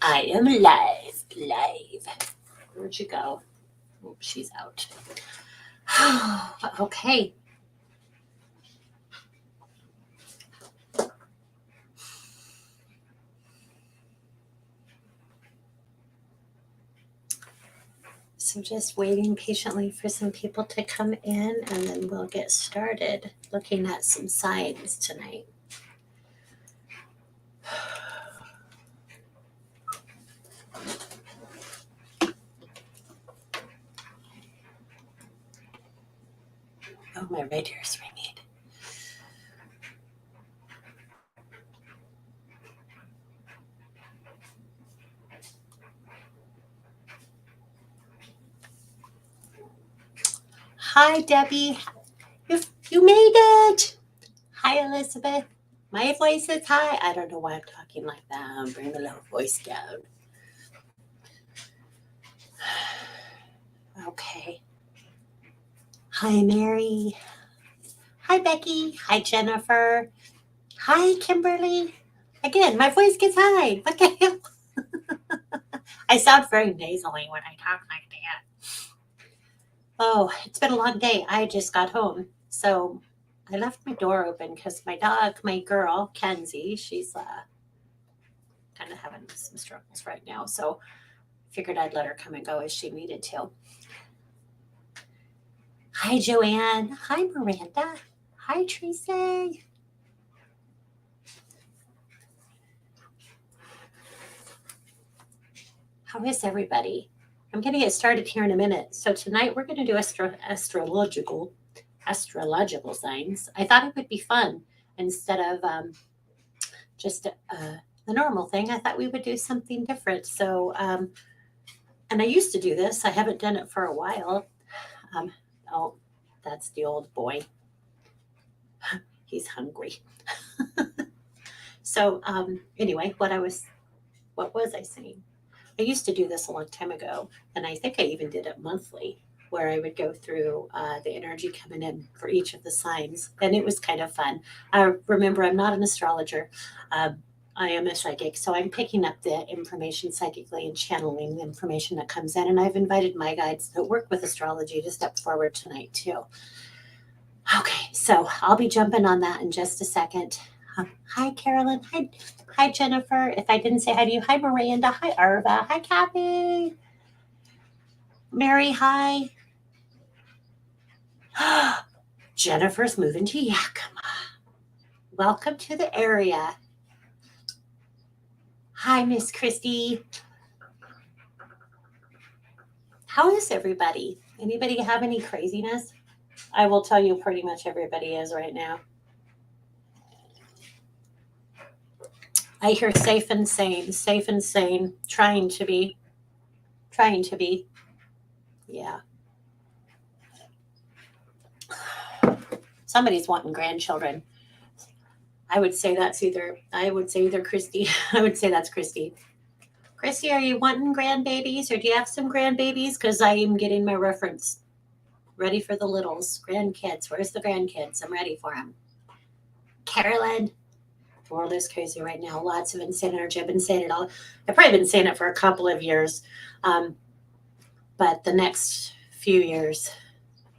I am live, live. Where'd you go? Oh, she's out. Okay. So just waiting patiently for some people to come in and then we'll get started looking at some signs tonight. Oh, my right ear's ringing. Hi, Debbie. You made it. Hi, Elizabeth. My voice is high. I don't know why I'm talking like that. Bring the low voice down. Okay. Hi, Mary. Hi, Becky. Hi, Jennifer. Hi, Kimberly. Again, my voice gets high. What the hell? I sound very nasally when I talk like that. Oh, it's been a long day. I just got home. So I left my door open because my dog, my girl, Kenzie, she's kind of having some struggles right now. So figured I'd let her come and go as she needed to. Hi, Joanne. Hi, Miranda. Hi, Tracy. How is everybody? I'm going to get started here in a minute. So tonight we're going to do astrological signs. I thought it would be fun instead of just the normal thing. I thought we would do something different. So, and I used to do this. I haven't done it for a while. Um, oh, that's the old boy. He's hungry. So anyway, what was I saying? I used to do this a long time ago, and I think I even did it monthly, where I would go through the energy coming in for each of the signs, and it was kind of fun. Remember, I'm not an astrologer. I am a psychic, so I'm picking up the information psychically and channeling the information that comes in, and I've invited my guides that work with astrology to step forward tonight too. Okay, so I'll be jumping on that in just a second. Hi, Carolyn. Hi, Jennifer. If I didn't say hi to you, hi, Miranda. Hi, Arva. Hi, Kathy. Mary, hi. Jennifer's moving to Yakima. Welcome to the area. Hi, Miss Christy. How is everybody? Anybody have any craziness? I will tell you pretty much everybody is right now. I hear safe and sane, trying to be. Yeah. Somebody's wanting grandchildren. I would say either Christy. I would say that's Christy. Christy, are you wanting grandbabies or do you have some grandbabies? Because I am getting my reference ready for the littles. Grandkids. Where's the grandkids? I'm ready for them. Carolyn. The world is crazy right now. Lots of insane energy. I've been saying it all. I've probably been saying it for a couple of years. But the next few years,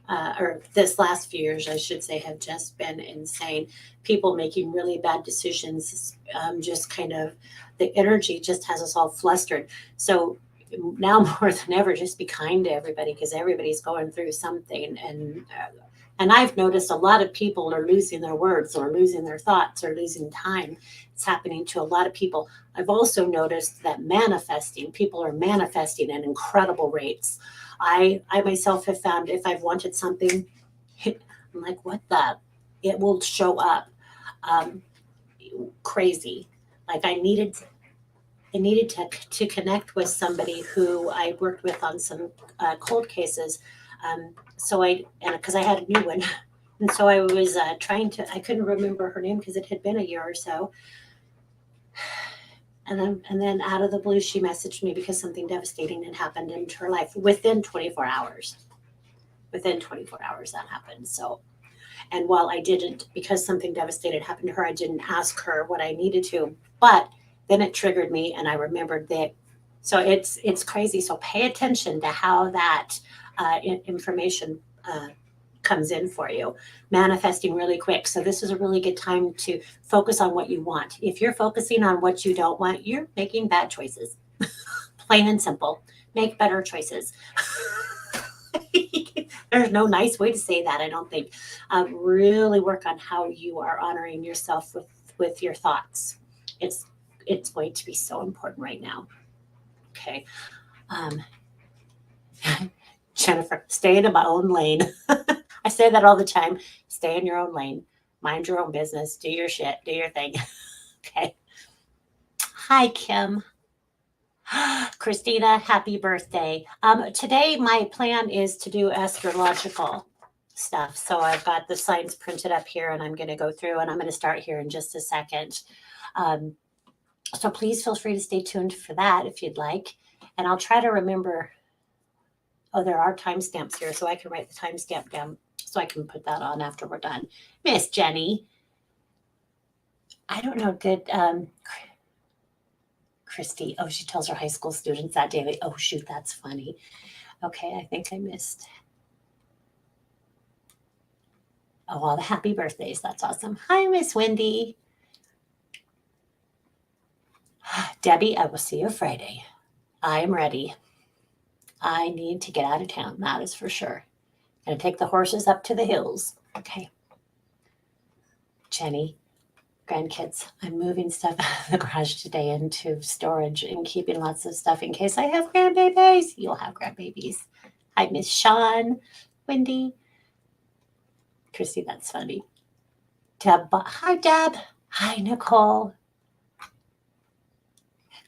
or this last few years, I should say, have just been insane. People making really bad decisions, just kind of the energy just has us all flustered. So now more than ever, just be kind to everybody because everybody's going through something. And I've noticed a lot of people are losing their words or losing their thoughts or losing time. It's happening to a lot of people. I've also noticed that people are manifesting at incredible rates. I myself have found if I've wanted something, I'm like, what the? It will show up crazy. Like I needed to connect with somebody who I worked with on some cold cases. Because I had a new one, and so I was I couldn't remember her name because it had been a year or so. And then out of the blue, she messaged me because something devastating had happened in her life within 24 hours. Within 24 hours, that happened. So, and while I didn't, because something devastating happened to her, I didn't ask her what I needed to, but then it triggered me and I remembered that. So it's crazy. So pay attention to how that information comes in for you, manifesting really quick. So this is a really good time to focus on what you want. If you're focusing on what you don't want, you're making bad choices. Plain and simple. Make better choices. There's no nice way to say that, I don't think. Really work on how you are honoring yourself with your thoughts. It's going to be so important right now. Okay. Um, Jennifer, stay in my own lane. I say that all the time. Stay in your own lane. Mind your own business. Do your shit. Do your thing. Okay. Hi, Kim. Christina, happy birthday. Today, my plan is to do astrological stuff. So I've got the signs printed up here and I'm going to go through and I'm going to start here in just a second. So please feel free to stay tuned for that if you'd like. And I'll try to remember. Oh, there are timestamps here, so I can write the timestamp down so I can put that on after we're done. Miss Jenny. I don't know, did Christy, oh, she tells her high school students that daily. Oh, shoot, that's funny. Okay, I think I missed. Oh, all the happy birthdays. That's awesome. Hi, Miss Wendy. Debbie, I will see you Friday. I am ready. I need to get out of town. That is for sure. Gonna take the horses up to the hills. Okay. Jenny, grandkids, I'm moving stuff out of the garage today into storage and keeping lots of stuff in case I have grandbabies. You'll have grandbabies. Hi, Miss Sean, Wendy. Christy, that's funny. Deb, hi, Deb. Hi, Nicole.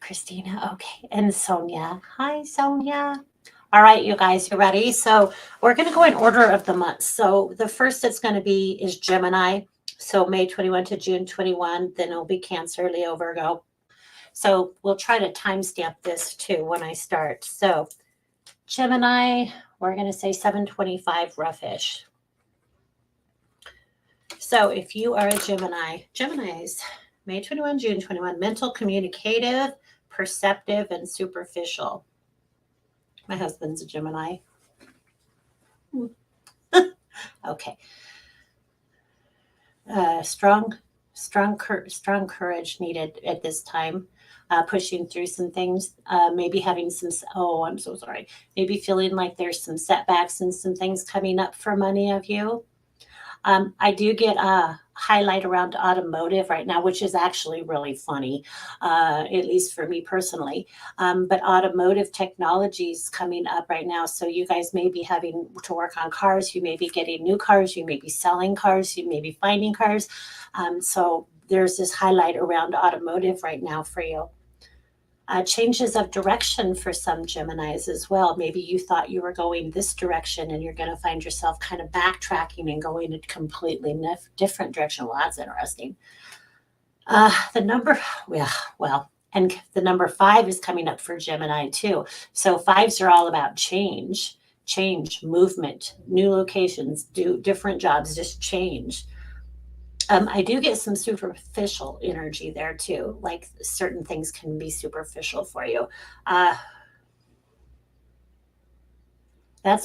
Christina, okay. And Sonia. Hi, Sonia. All right, you guys, you ready? So we're going to go in order of the months. So the first that's going to be is Gemini. So May 21 to June 21. Then it'll be Cancer, Leo, Virgo. So we'll try to timestamp this too when I start. So Gemini, we're going to say 725 roughish. So if you are a Gemini, Geminis, May 21, June 21, mental, communicative, perceptive, and superficial. My husband's a Gemini. Okay. Strong courage needed at this time. Pushing through some things, maybe having some, oh, I'm so sorry. Maybe feeling like there's some setbacks and some things coming up for many of you. I do get a highlight around automotive right now, which is actually really funny, at least for me personally. But automotive technology is coming up right now. So you guys may be having to work on cars. You may be getting new cars. You may be selling cars. You may be finding cars. So there's this highlight around automotive right now for you. Changes of direction for some Geminis as well. Maybe you thought you were going this direction and you're going to find yourself kind of backtracking and going in a completely different direction. Well, that's interesting. The number, and the number 5 is coming up for Gemini too. So 5s are all about change, movement, new locations, do different jobs, just change. I do get some superficial energy there too. Like certain things can be superficial for you. It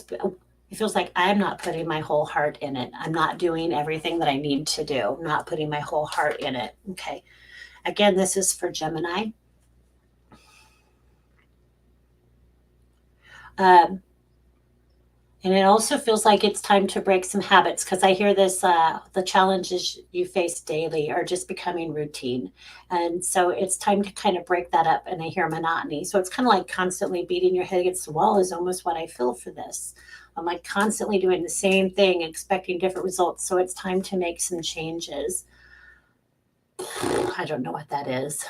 feels like I'm not putting my whole heart in it. I'm not doing everything that I need to do. I'm not putting my whole heart in it. Okay. Again, this is for Gemini. And it also feels like it's time to break some habits because I hear this, the challenges you face daily are just becoming routine. And so it's time to kind of break that up. And I hear monotony. So it's kind of like constantly beating your head against the wall is almost what I feel for this. I'm like constantly doing the same thing, expecting different results. So it's time to make some changes. I don't know what that is.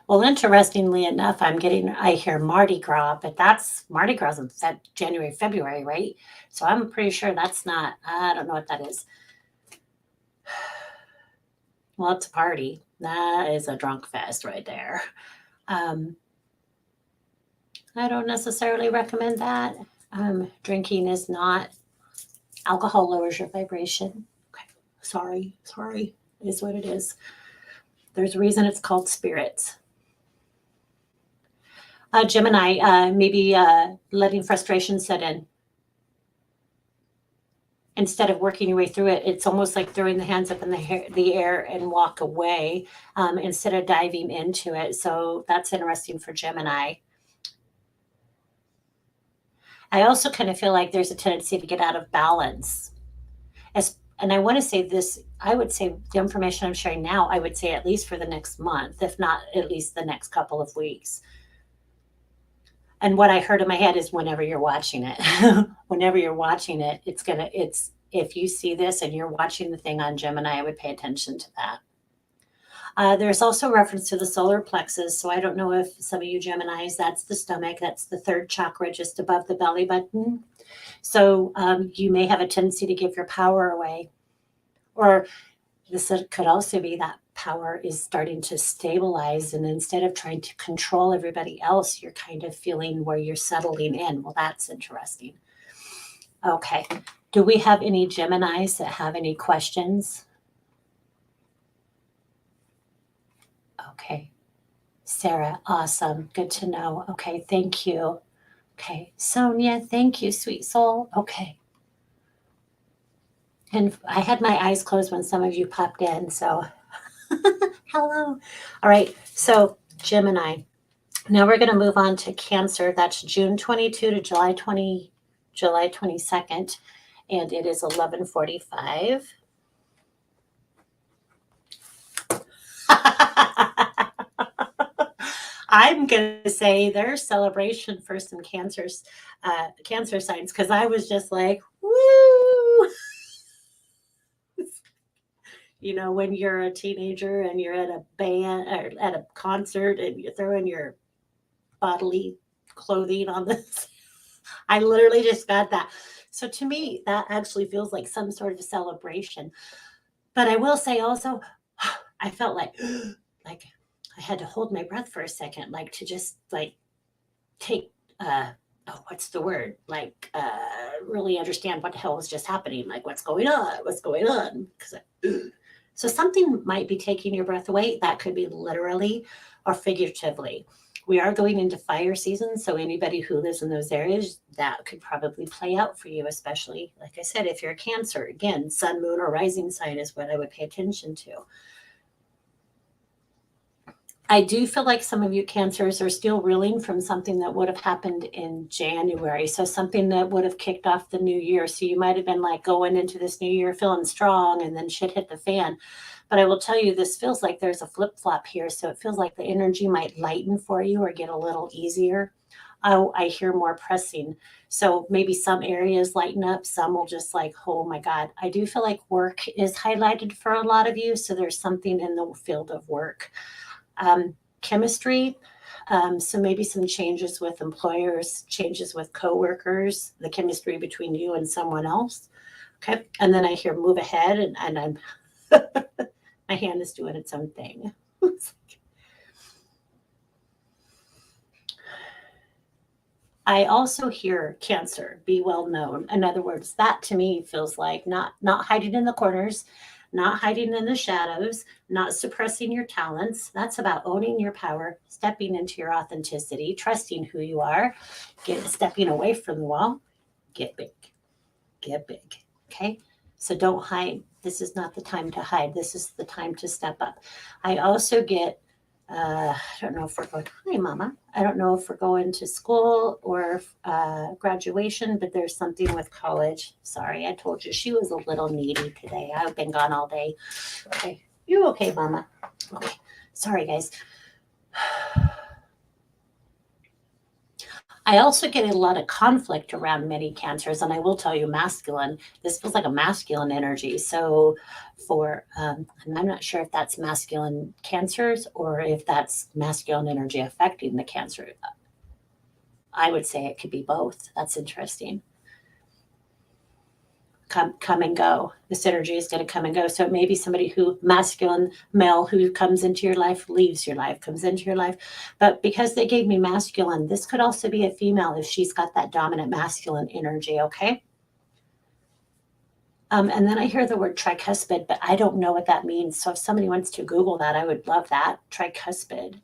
Well, interestingly enough, I hear Mardi Gras, but that's Mardi Gras in January, February, right? So I'm pretty sure that's not, I don't know what that is. Well, it's a party. That is a drunk fest right there. I don't necessarily recommend that. Drinking is not, alcohol lowers your vibration. Okay, sorry. is what it is. There's a reason it's called spirits. Gemini, maybe letting frustration set in. Instead of working your way through it, it's almost like throwing the hands up in the air and walk away instead of diving into it. So that's interesting for Gemini. I also kind of feel like there's a tendency to get out of balance. And I want to say this, I would say the information I'm sharing now, I would say at least for the next month, if not at least the next couple of weeks. And what I heard in my head is whenever you're watching it, whenever you're watching it, it's, if you see this and you're watching the thing on Gemini, I would pay attention to that. There's also reference to the solar plexus. So I don't know if some of you Geminis, that's the stomach, that's the third chakra just above the belly button. So you may have a tendency to give your power away. Or this could also be that power is starting to stabilize. And instead of trying to control everybody else, you're kind of feeling where you're settling in. Well, that's interesting. Okay. Do we have any Geminis that have any questions? Okay. Sarah, awesome. Good to know. Okay. Thank you. Okay. Sonia, thank you, sweet soul. Okay. And I had my eyes closed when some of you popped in. So hello. All right. So Gemini. Now we're going to move on to Cancer. That's June 22 to July 22nd. And it is 11:45. I'm going to say there's celebration for some Cancer signs, because I was just like, woo! You know, when you're a teenager and you're at a band or at a concert and you're throwing your bodily clothing on this. I literally just got that. So to me, that actually feels like some sort of celebration. But I will say also, I felt like I had to hold my breath for a second, like to just like take what's the word? Like really understand what the hell was just happening. Like what's going on? What's going on? So something might be taking your breath away. That could be literally or figuratively. We are going into fire season, so anybody who lives in those areas, that could probably play out for you, especially, like I said, if you're a Cancer. Again, sun, moon, or rising sign is what I would pay attention to. I do feel like some of you Cancers are still reeling from something that would have happened in January. So something that would have kicked off the new year. So you might have been like going into this new year feeling strong and then shit hit the fan. But I will tell you, this feels like there's a flip-flop here. So it feels like the energy might lighten for you or get a little easier. I hear more pressing. So maybe some areas lighten up. Some will just like, oh my God. I do feel like work is highlighted for a lot of you. So there's something in the field of work. Chemistry. So maybe some changes with employers, changes with coworkers, the chemistry between you and someone else. Okay. And then I hear move ahead and I'm my hand is doing its own thing. I also hear Cancer, be well known. In other words, that to me feels like not hiding in the corners, not hiding in the shadows, not suppressing your talents. That's about owning your power, stepping into your authenticity, trusting who you are, stepping away from the wall, get big, get big. Okay. So don't hide. This is not the time to hide. This is the time to step up. I also get, I don't know if we're going, hi, Mama. I don't know if we're going to school or graduation, but there's something with college. Sorry, I told you she was a little needy today. I've been gone all day. Okay. You okay, Mama? Okay. Sorry, guys. I also get a lot of conflict around many Cancers, and I will tell you, masculine. This feels like a masculine energy. So, and I'm not sure if that's masculine Cancers or if that's masculine energy affecting the Cancer. I would say it could be both. That's interesting. Come and go. This energy is going to come and go. So maybe somebody who masculine male who comes into your life, leaves your life, comes into your life. But because they gave me masculine, this could also be a female if she's got that dominant masculine energy. Okay. And then I hear the word tricuspid, but I don't know what that means. So if somebody wants to Google that, I would love that. Tricuspid.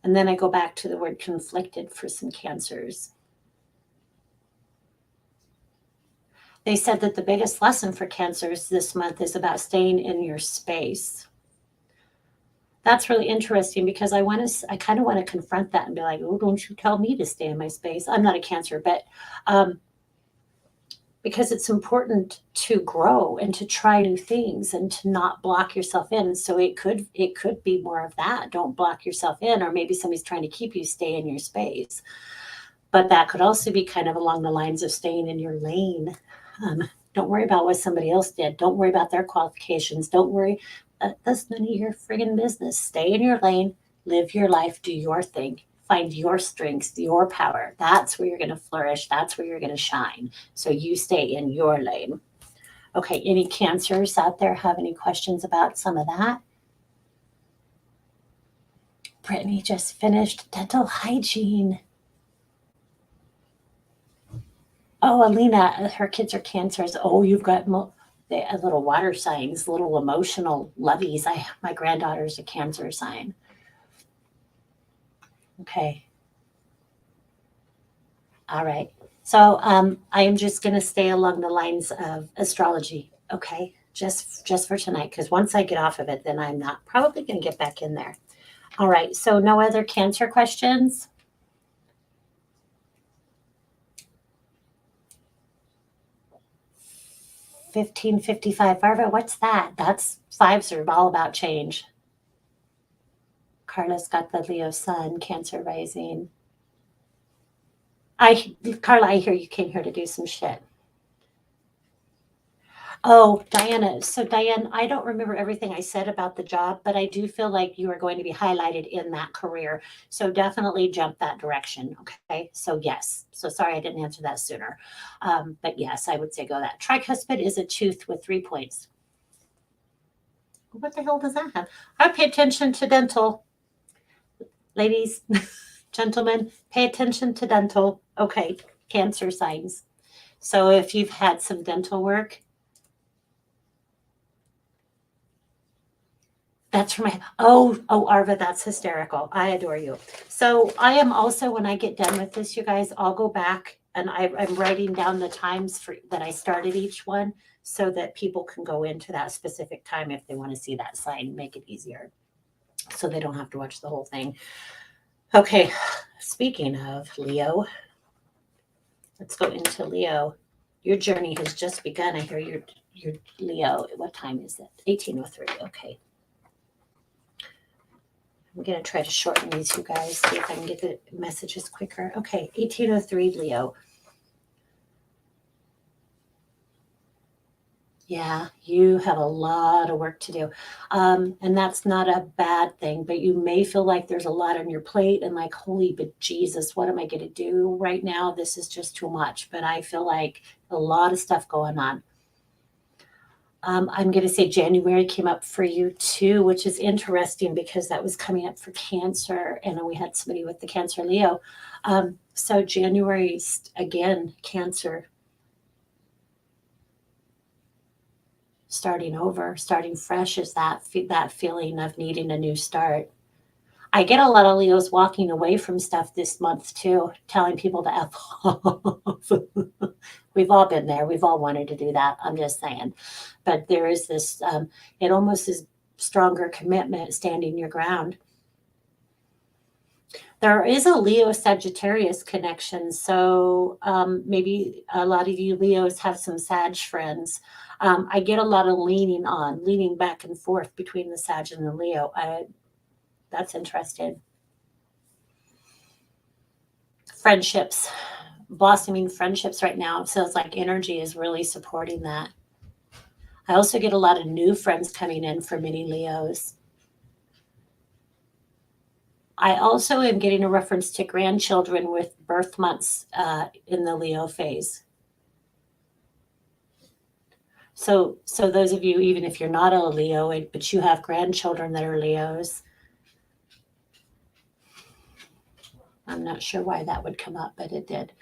And then I go back to the word conflicted for some cancers. They said that the biggest lesson for cancers this month is about staying in your space. That's really interesting because I kind of want to confront that and be like, oh, don't you tell me to stay in my space. I'm not a cancer, but because it's important to grow and to try new things and to not block yourself in. So it could be more of that. Don't block yourself in, or maybe somebody's trying to keep you stay in your space. But that could also be kind of along the lines of staying in your lane. Don't worry about what somebody else did. Don't worry about their qualifications. Don't worry. That's none of your friggin' business. Stay in your lane, live your life, do your thing, find your strengths, your power. That's where you're going to flourish. That's where you're going to shine. So you stay in your lane. Okay, any cancers out there have any questions about some of that? Brittany just finished dental hygiene. Oh, Alina, her kids are cancers. Oh, you've got little water signs, little emotional loveys. My granddaughter's a cancer sign. Okay. All right. So I am just going to stay along the lines of astrology. Okay. Just for tonight, because once I get off of it, then I'm not probably going to get back in there. All right. So no other cancer questions? 1555. Barbara, what's that? That's fives are all about change. Carla's got the Leo sun, Cancer rising. Carla, I hear you came here to do some shit. Oh, Diana. So, Diane, I don't remember everything I said about the job, but I do feel like you are going to be highlighted in that career. So, definitely jump that direction. Okay. So, yes. So, sorry I didn't answer that sooner. But yes, I would say go that. Tricuspid is a tooth with 3 points. What the hell does that have? I pay attention to dental. Ladies, gentlemen, pay attention to dental. Okay. Cancer signs. So, if you've had some dental work, that's for my Arva, that's hysterical. I adore you. So I am also, when I get done with this, you guys, I'll go back and I'm writing down the times that I started each one so that people can go into that specific time if they want to see that sign, make it easier so they don't have to watch the whole thing. Okay, speaking of Leo, let's go into Leo. Your journey has just begun. I hear your Leo. What time is it? 1803. Okay. I'm going to try to shorten these, you guys, see if I can get the messages quicker. Okay, 1803 Leo. Yeah, you have a lot of work to do. And that's not a bad thing, but you may feel like there's a lot on your plate and like, holy but Jesus, what am I going to do right now? This is just too much. But I feel like a lot of stuff going on. I'm going to say January came up for you too, which is interesting because that was coming up for Cancer, and we had somebody with the Cancer Leo. So January again, Cancer, starting over, starting fresh is that feeling of needing a new start. I get a lot of Leos walking away from stuff this month too, telling people to F off. We've all been there. We've all wanted to do that. I'm just saying. But there is this, it almost is stronger commitment, standing your ground. There is a Leo Sagittarius connection. So maybe a lot of you Leos have some Sag friends. I get a lot of leaning back and forth between the Sag and the Leo. That's interesting. Friendships, blossoming friendships right now. Feels like energy is really supporting that. I also get a lot of new friends coming in for many Leos. I also am getting a reference to grandchildren with birth months in the Leo phase. So those of you, even if you're not a Leo, but you have grandchildren that are Leos, I'm not sure why that would come up, but it did.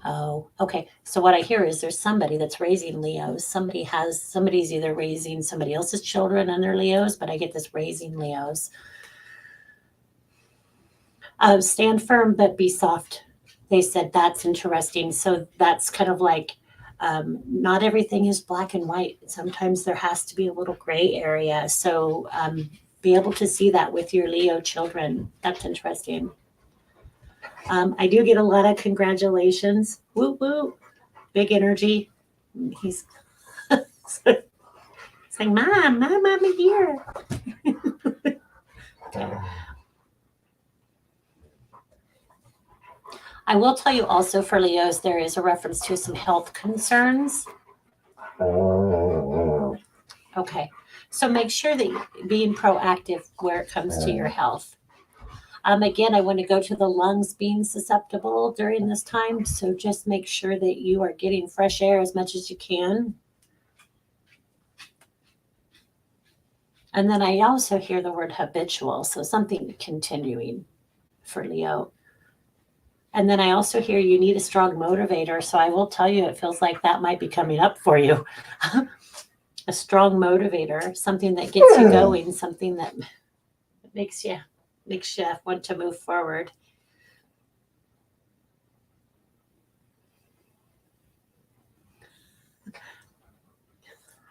Oh, okay. So what I hear is there's somebody that's raising Leos. Somebody's either raising somebody else's children and they're Leos, but I get this raising Leos. Stand firm, but be soft. They said that's interesting. So that's kind of like not everything is black and white. Sometimes there has to be a little gray area. So be able to see that with your Leo children. That's interesting. I do get a lot of congratulations. Woo woo. Big energy. He's saying, Mom, I'm here. I will tell you also for Leos, there is a reference to some health concerns. Okay. So make sure that you're being proactive where it comes to your health. Again, I want to go to the lungs being susceptible during this time. So just make sure that you are getting fresh air as much as you can. And then I also hear the word habitual. So something continuing for Leo. And then I also hear you need a strong motivator. So I will tell you, it feels like that might be coming up for you. A strong motivator, something that gets you going, something that makes you want to move forward.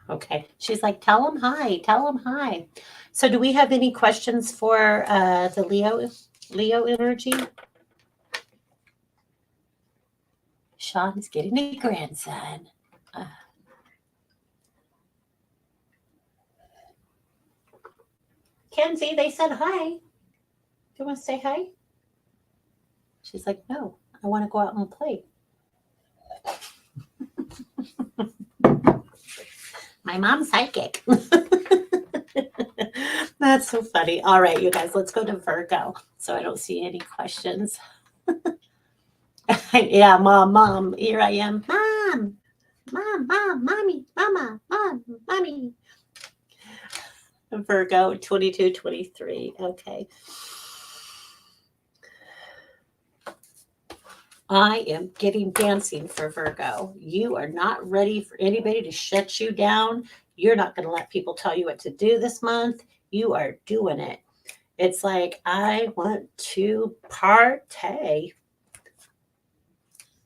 Okay. She's like, tell them hi. Tell them hi. So do we have any questions for the Leo energy? Sean's getting a grandson. Kenzie, they said hi. Do you want to say hi? She's like, no, I want to go out and play. My mom's psychic. That's so funny. All right, you guys, let's go to Virgo. So I don't see any questions. Yeah, mom, here I am. Mom, mommy, mama, mom, mommy. Virgo 22, 23. Okay. I am getting dancing for Virgo. You are not ready for anybody to shut you down. You're not going to let people tell you what to do this month. You are doing it. It's like, I want to partay.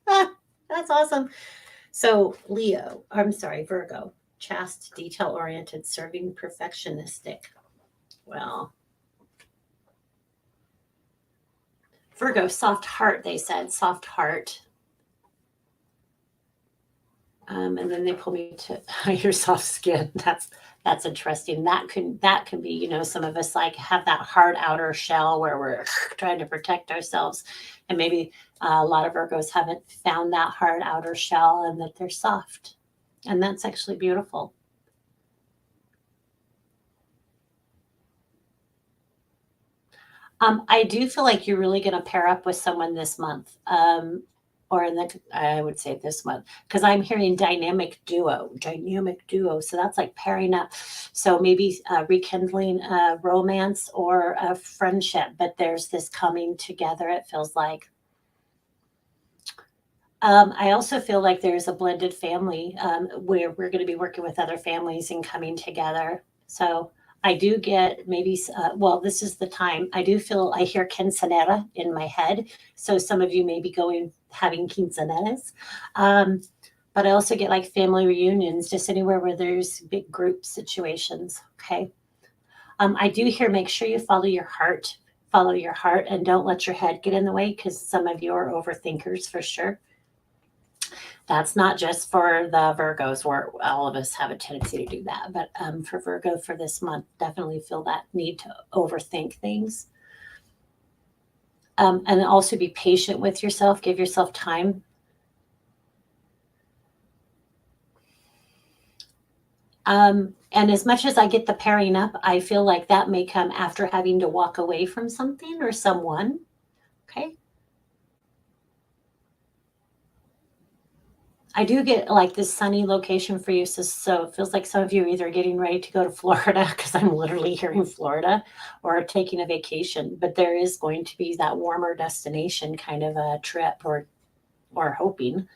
That's awesome. So, Virgo, chaste, detail oriented, serving perfectionistic. Well, Virgo, soft heart, they said, soft heart. And then they pull me to your soft skin. That's interesting. That can be, some of us like have that hard outer shell where we're trying to protect ourselves, and maybe a lot of Virgos haven't found that hard outer shell and that they're soft, and that's actually beautiful. I do feel like you're really going to pair up with someone this month. Or I would say this month, because I'm hearing dynamic duo. So that's like pairing up. So maybe rekindling a romance or a friendship, but there's this coming together, it feels like. I also feel like there's a blended family where we're going to be working with other families and coming together. So I do get maybe, this is the time. I hear quinceanera in my head. So some of you may be having quinceaneras. But I also get like family reunions, just anywhere where there's big group situations. Okay. I do hear make sure you follow your heart. Follow your heart and don't let your head get in the way, because some of you are overthinkers for sure. That's not just for the Virgos, where all of us have a tendency to do that. But for Virgo for this month, definitely feel that need to overthink things. And also be patient with yourself. Give yourself time. And as much as I get the pairing up, I feel like that may come after having to walk away from something or someone. Okay. I do get like this sunny location for you. So it feels like some of you are either getting ready to go to Florida, because I'm literally hearing Florida, or taking a vacation. But there is going to be that warmer destination kind of a trip, or or hoping.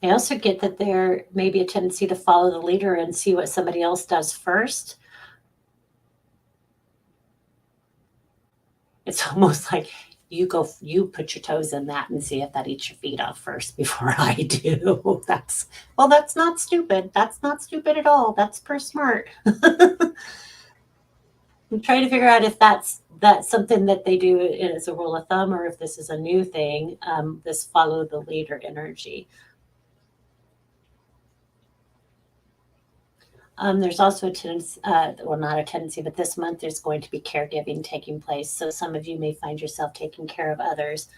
I also get that there may be a tendency to follow the leader and see what somebody else does first. It's almost like you put your toes in that and see if that eats your feet off first before I do. That's not stupid. That's not stupid at all. That's per smart. I'm trying to figure out if that's something that they do as a rule of thumb or if this is a new thing, this follow the leader energy. There's also a tendency, well, not a tendency, but this month there's going to be caregiving taking place. So some of you may find yourself taking care of others.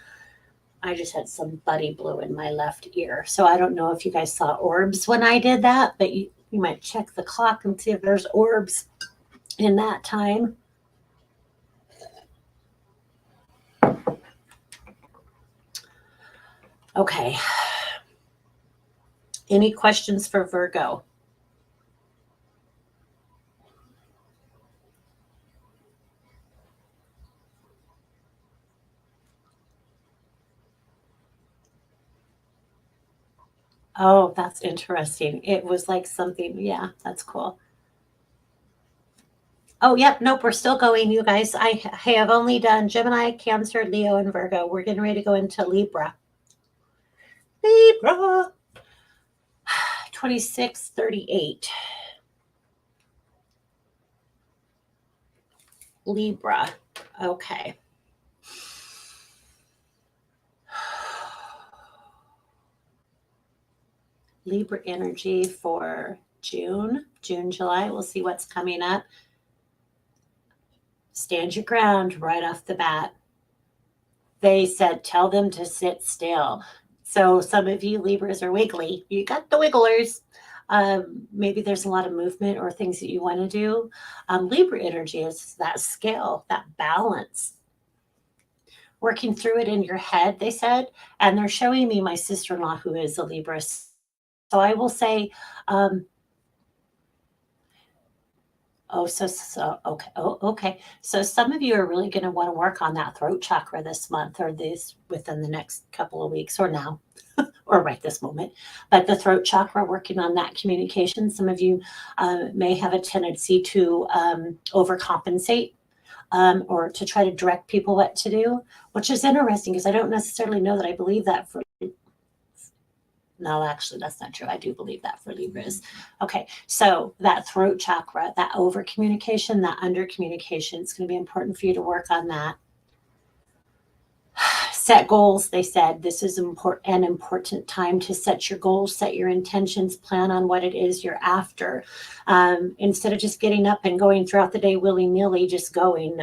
I just had some buddy blue in my left ear. So I don't know if you guys saw orbs when I did that, but you might check the clock and see if there's orbs in that time. Okay. Any questions for Virgo? Oh, that's interesting. It was like something, yeah, that's cool. Oh, yep, nope, we're still going, you guys. I have only done Gemini, Cancer, Leo, and Virgo. We're getting ready to go into Libra. Libra 2638. Libra. Okay. Libra energy for June, July. We'll see what's coming up. Stand your ground right off the bat. They said, tell them to sit still. So some of you Libras are wiggly. You got the wigglers. Maybe there's a lot of movement or things that you want to do. Libra energy is that scale, that balance. Working through it in your head, they said. And they're showing me my sister in law, who is a Libra. So I will say, okay. Oh, okay. So some of you are really going to want to work on that throat chakra this month or this within the next couple of weeks or now or right this moment. But the throat chakra, working on that communication. Some of you may have a tendency to overcompensate or to try to direct people what to do, which is interesting because I don't necessarily know that I believe that for. No, actually, that's not true. I do believe that for Libras. Okay, so that throat chakra, that over communication, that under communication, it's going to be important for you to work on that. Set goals. They said this is an important time to set your goals, set your intentions, plan on what it is you're after. Instead of just getting up and going throughout the day willy nilly, just going.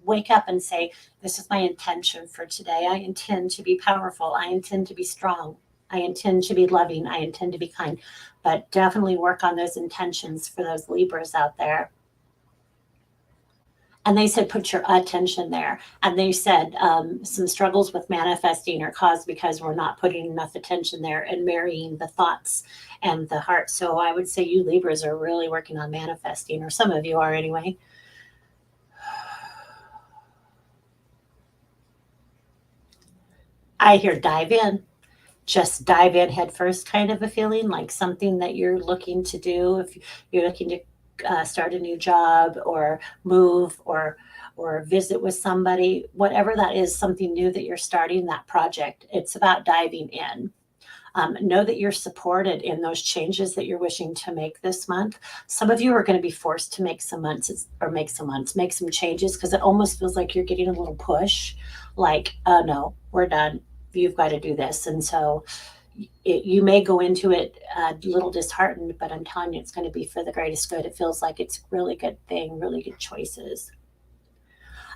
Wake up and say, this is my intention for today. I intend to be powerful. I intend to be strong. I intend to be loving. I intend to be kind. But definitely work on those intentions for those Libras out there. And they said, put your attention there. And they said some struggles with manifesting are caused because we're not putting enough attention there and marrying the thoughts and the heart. So I would say you Libras are really working on manifesting, or some of you are anyway. I hear dive in. Just dive in head first kind of a feeling, like something that you're looking to do. If you're looking to start a new job or move or visit with somebody, whatever that is, something new that you're starting, that project, it's about diving in. Know that you're supported in those changes that you're wishing to make this month. Some of you are going to be forced to make some changes because it almost feels like you're getting a little push, like, oh no, we're done. You've got to do this. And so you may go into it a little disheartened, but I'm telling you, it's going to be for the greatest good. It feels like it's a really good thing, really good choices.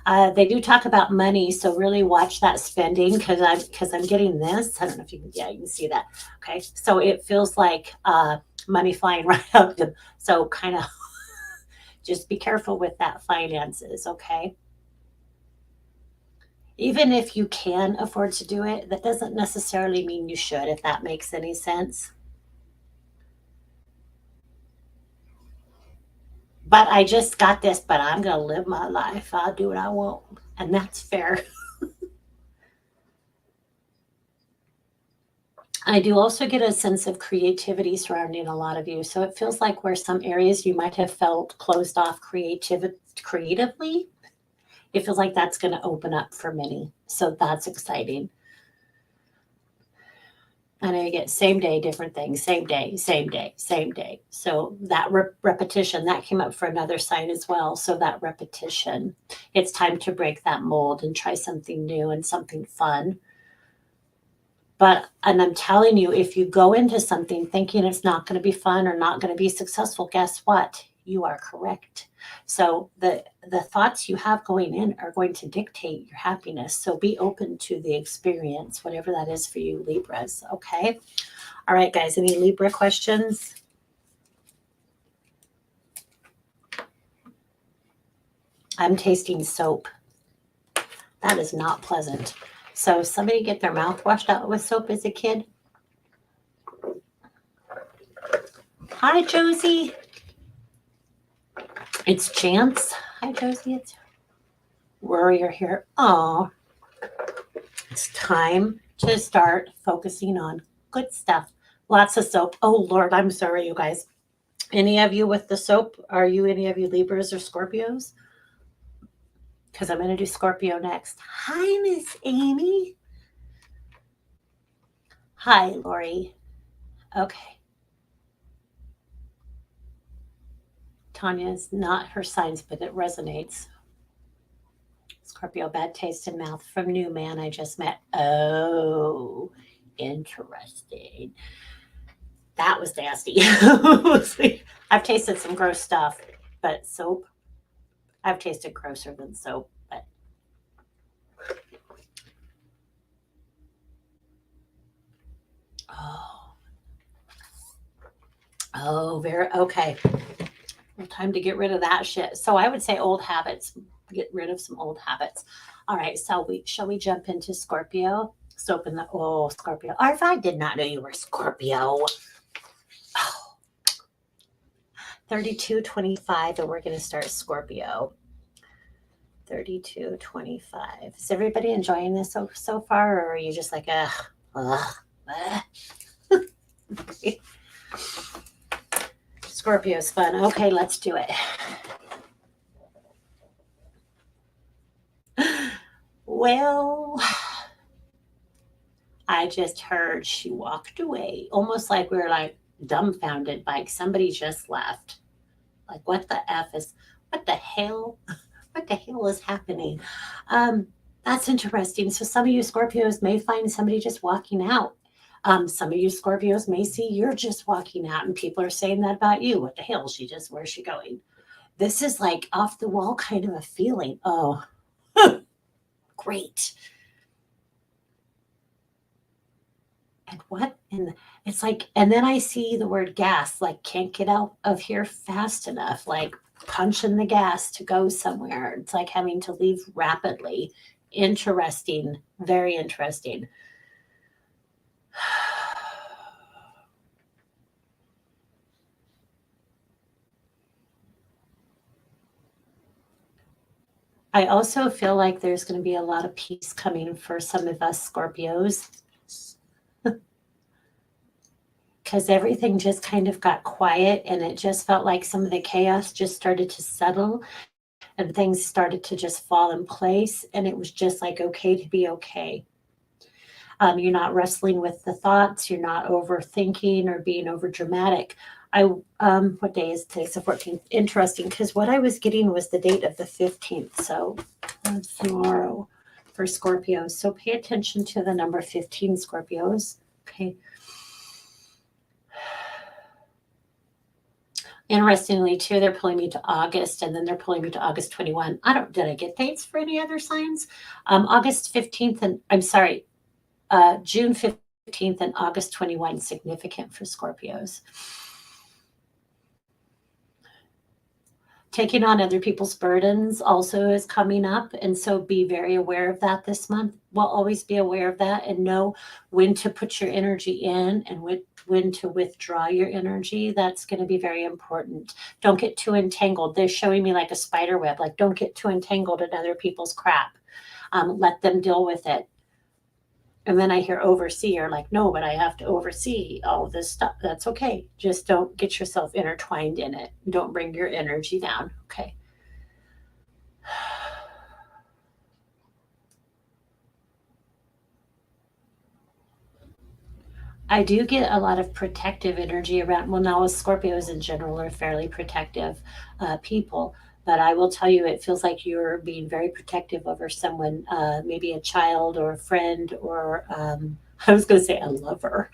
They do talk about money, so really watch that spending because I'm getting this. I don't know if you can see that. Okay, so it feels like money flying right out. So kind of just be careful with that finances. Okay. Even if you can afford to do it, that doesn't necessarily mean you should, if that makes any sense. But I just got this, but I'm going to live my life. I'll do what I want. and that's fair. I do also get a sense of creativity surrounding a lot of you. So it feels like where some areas you might have felt closed off creatively, it feels like that's going to open up for many. So that's exciting. And I get same day, different things, same day, same day, same day. So that repetition, that came up for another sign as well. So that repetition, it's time to break that mold and try something new and something fun. And I'm telling you, if you go into something thinking it's not going to be fun or not going to be successful, guess what? You are correct. So the thoughts you have going in are going to dictate your happiness. So be open to the experience, whatever that is for you, Libras. Okay. All right, guys. Any Libra questions? I'm tasting soap. That is not pleasant. So somebody get their mouth washed out with soap as a kid? Hi, Josie. It's Chance. Hi, Josie. It's Warrior here. Oh, it's time to start focusing on good stuff. Lots of soap. Oh, Lord, I'm sorry, you guys. Any of you with the soap? Are you any of you Libras or Scorpios? Because I'm going to do Scorpio next. Hi, Miss Amy. Hi, Lori. Okay. Tanya's not her signs, but it resonates. Scorpio, bad taste in mouth from new man I just met. Oh, interesting. That was nasty. I've tasted some gross stuff, but soap, I've tasted grosser than soap. But oh, very okay. Well, time to get rid of that shit. So I would say old habits. Get rid of some old habits. All right. So shall we jump into Scorpio? Soap in the Scorpio. Or if I did not know you were Scorpio. 3225, and we're going to start Scorpio. 3225. Is everybody enjoying this so far, or are you just like, ugh? Scorpio's fun. Okay, let's do it. Well, I just heard she walked away, almost like we were like dumbfounded, like somebody just left. Like, what the hell? What the hell is happening? That's interesting. So some of you Scorpios may find somebody just walking out. Some of you Scorpios may see you're just walking out and people are saying that about you. What the hell? Where's she going? This is like off the wall kind of a feeling. Oh, great. And what? And it's like, and then I see the word gas, like can't get out of here fast enough, like punching the gas to go somewhere. It's like having to leave rapidly. Interesting. Very interesting. I also feel like there's going to be a lot of peace coming for some of us Scorpios. Because everything just kind of got quiet and it just felt like some of the chaos just started to settle and things started to just fall in place. And it was just like, okay to be okay. You're not wrestling with the thoughts. You're not overthinking or being over dramatic. What day is today? It's the 14th. Interesting, because what I was getting was the date of the 15th. So that's tomorrow for Scorpios. So pay attention to the number 15, Scorpios. Okay. Interestingly, too, they're pulling me to August, and then they're pulling me to August 21. Did I get dates for any other signs? August 15th, and I'm sorry, June 15th and August 21, significant for Scorpios. Taking on other people's burdens also is coming up. And so be very aware of that this month. We'll always be aware of that and know when to put your energy in and when to withdraw your energy. That's going to be very important. Don't get too entangled. They're showing me like a spider web, like don't get too entangled in other people's crap. Let them deal with it. And then I hear overseer, like, no, but I have to oversee all this stuff. That's okay. Just don't get yourself intertwined in it. Don't bring your energy down. Okay. I do get a lot of protective energy around. Well, now Scorpios in general are fairly protective people, but I will tell you, it feels like you're being very protective over someone, maybe a child or a friend, or I was going to say a lover,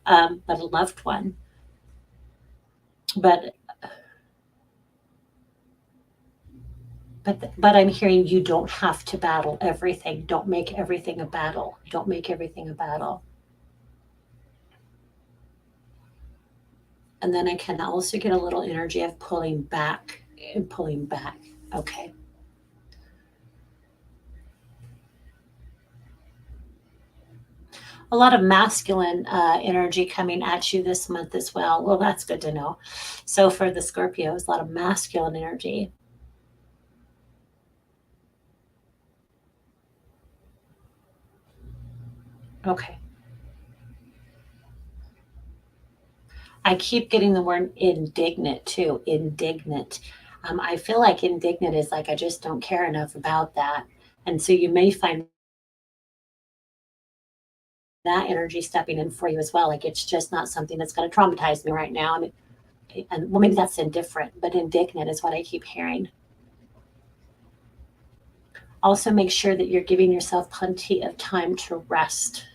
but a loved one. But but I'm hearing you don't have to battle everything. Don't make everything a battle. Don't make everything a battle. And then I can also get a little energy of pulling back and pulling back. Okay. A lot of masculine energy coming at you this month as well. Well, that's good to know. So for the Scorpios, a lot of masculine energy. Okay. I keep getting the word indignant too. Indignant. I feel like indignant is like I just don't care enough about that. And so you may find that energy stepping in for you as well. Like it's just not something that's going to traumatize me right now. I mean, and well, maybe that's indifferent, but indignant is what I keep hearing. Also, make sure that you're giving yourself plenty of time to rest.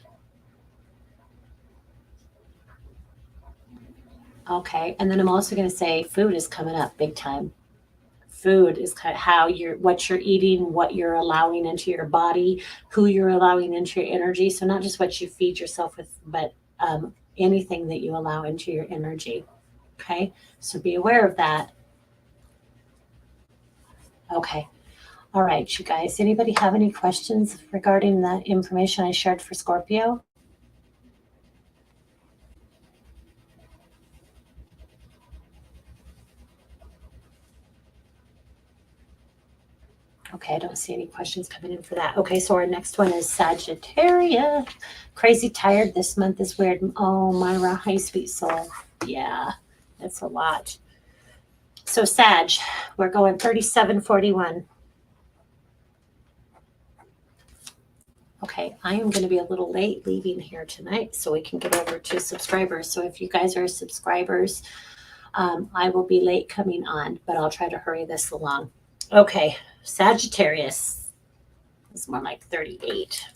Okay. And then I'm also going to say food is coming up big time. Food is kind of how you're, what you're eating, what you're allowing into your body, who you're allowing into your energy. So, not just what you feed yourself with, but anything that you allow into your energy. Okay. So, be aware of that. Okay. All right, you guys. Anybody have any questions regarding the information I shared for Scorpio? Okay, I don't see any questions coming in for that. Okay, so our next one is Sagittarius. Crazy tired this month is weird. Oh, Myra, hi, sweet soul. Yeah, that's a lot. So, Sag, we're going 3741. Okay, I am going to be a little late leaving here tonight so we can get over to subscribers. So, if you guys are subscribers, I will be late coming on, but I'll try to hurry this along. Okay, Sagittarius. It's more like 38.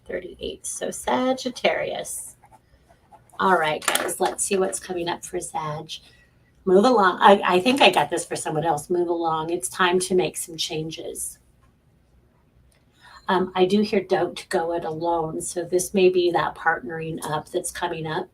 38. So Sagittarius. All right, guys, let's see what's coming up for Sag. Move along. I think I got this for someone else. Move along. It's time to make some changes. I do hear don't go it alone. So this may be that partnering up that's coming up.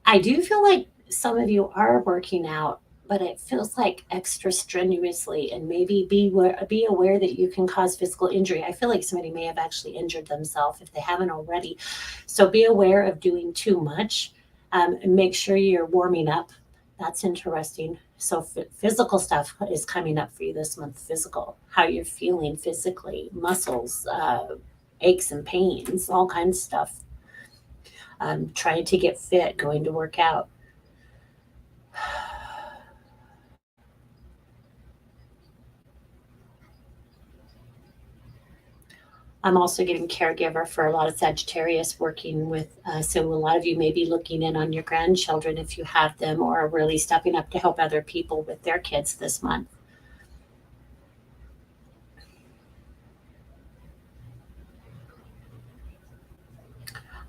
I do feel like some of you are working out, but it feels like extra strenuously, and maybe be aware that you can cause physical injury. I feel like somebody may have actually injured themselves if they haven't already. So be aware of doing too much, and make sure you're warming up. That's interesting. So physical stuff is coming up for you this month. Physical, how you're feeling physically, muscles, aches and pains, all kinds of stuff. Trying to get fit, going to work out. I'm also getting caregiver for a lot of Sagittarius working with. So a lot of you may be looking in on your grandchildren if you have them, or really stepping up to help other people with their kids this month.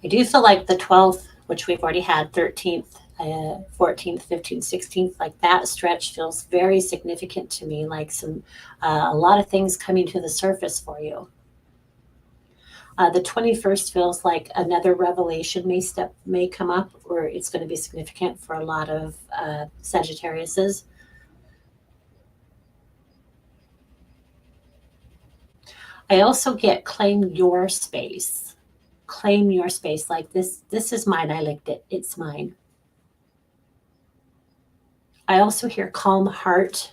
I do feel like the 12th, which we've already had, 13th, 14th, 15th, 16th, like that stretch feels very significant to me, like a lot of things coming to the surface for you. The 21st feels like another revelation may come up, or it's going to be significant for a lot of Sagittariuses. I also get claim your space. Claim your space. Like this is mine. I liked it. It's mine. I also hear calm heart,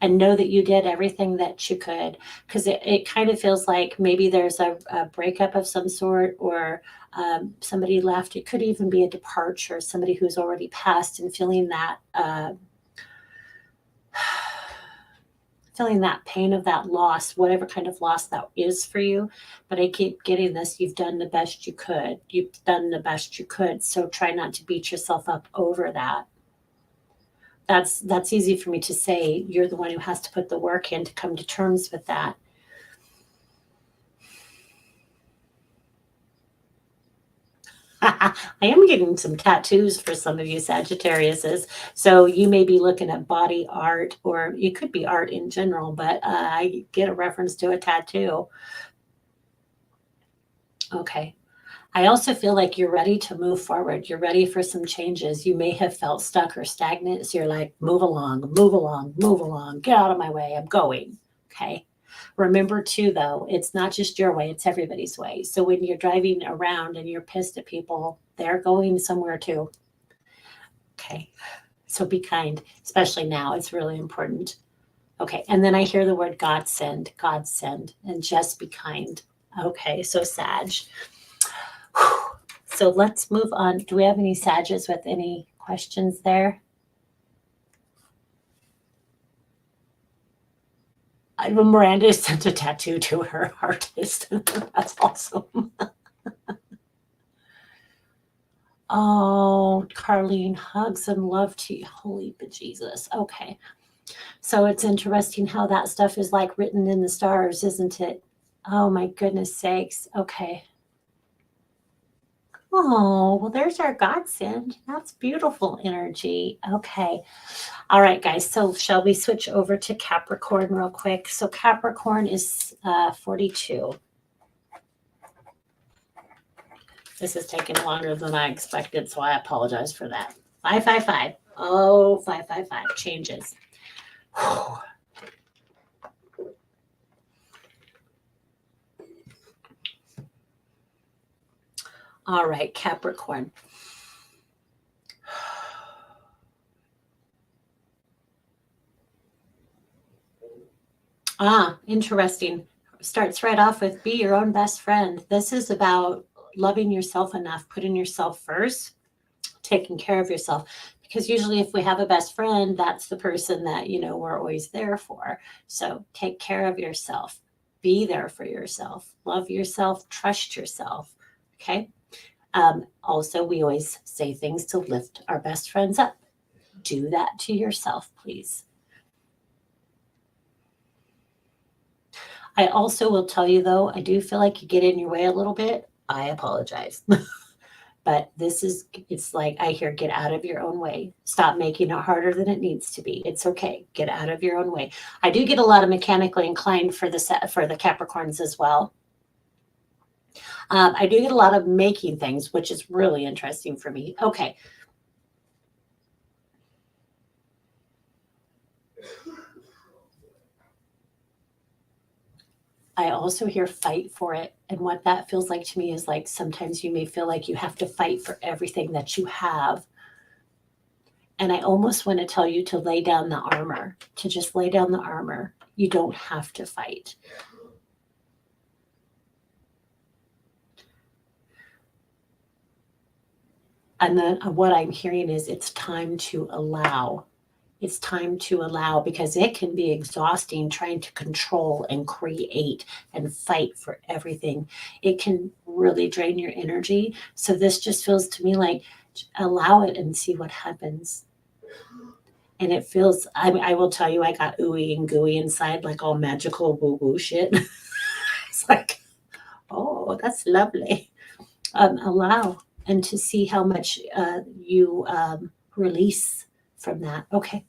and know that you did everything that you could, because it kind of feels like maybe there's a breakup of some sort, or somebody left. It could even be a departure, somebody who's already passed, and feeling that pain of that loss, whatever kind of loss that is for you. But I keep getting this, you've done the best you could. You've done the best you could. So try not to beat yourself up over that. That's easy for me to say. You're the one who has to put the work in to come to terms with that. I am getting some tattoos for some of you Sagittariuses. So you may be looking at body art, or it could be art in general, but I get a reference to a tattoo. Okay. I also feel like you're ready to move forward. You're ready for some changes. You may have felt stuck or stagnant. So you're like, move along, move along, move along. Get out of my way. I'm going. Okay. Remember, too, though, it's not just your way, it's everybody's way. So when you're driving around and you're pissed at people, they're going somewhere too. Okay. So be kind, especially now. It's really important. Okay. And then I hear the word God send, and just be kind. Okay. So Sag. So let's move on. Do we have any Sages with any questions there? Miranda sent a tattoo to her artist. That's awesome. Oh, Carlene, hugs and love to you. Holy bejesus. Okay. So it's interesting how that stuff is like written in the stars, isn't it? Oh my goodness sakes. Okay. Oh, well, there's our godsend. That's beautiful energy. Okay. All right, guys. So shall we switch over to Capricorn real quick? So Capricorn is 42. This is taking longer than I expected, so I apologize for that. 555. Oh, 555 changes. Whew. All right, Capricorn. Interesting. Starts right off with be your own best friend. This is about loving yourself enough, putting yourself first, taking care of yourself. Because usually if we have a best friend, that's the person that, we're always there for. So take care of yourself. Be there for yourself. Love yourself. Trust yourself. Okay. Also, we always say things to lift our best friends up. Do that to yourself, please. I also will tell you, though, I do feel like you get in your way a little bit. I apologize. But it's like I hear, get out of your own way. Stop making it harder than it needs to be. It's okay. Get out of your own way. I do get a lot of mechanically inclined for the Capricorns as well. I do get a lot of making things, which is really interesting for me. Okay. I also hear fight for it. And what that feels like to me is like sometimes you may feel like you have to fight for everything that you have. And I almost want to tell you to lay down the armor, to just lay down the armor. You don't have to fight. And then what I'm hearing is it's time to allow. It's time to allow, because it can be exhausting trying to control and create and fight for everything. It can really drain your energy. So this just feels to me like allow it and see what happens. And it feels, I will tell you, I got ooey and gooey inside, like all magical woo woo shit. It's like, oh, that's lovely. Allow and to see how much you release from that. Okay.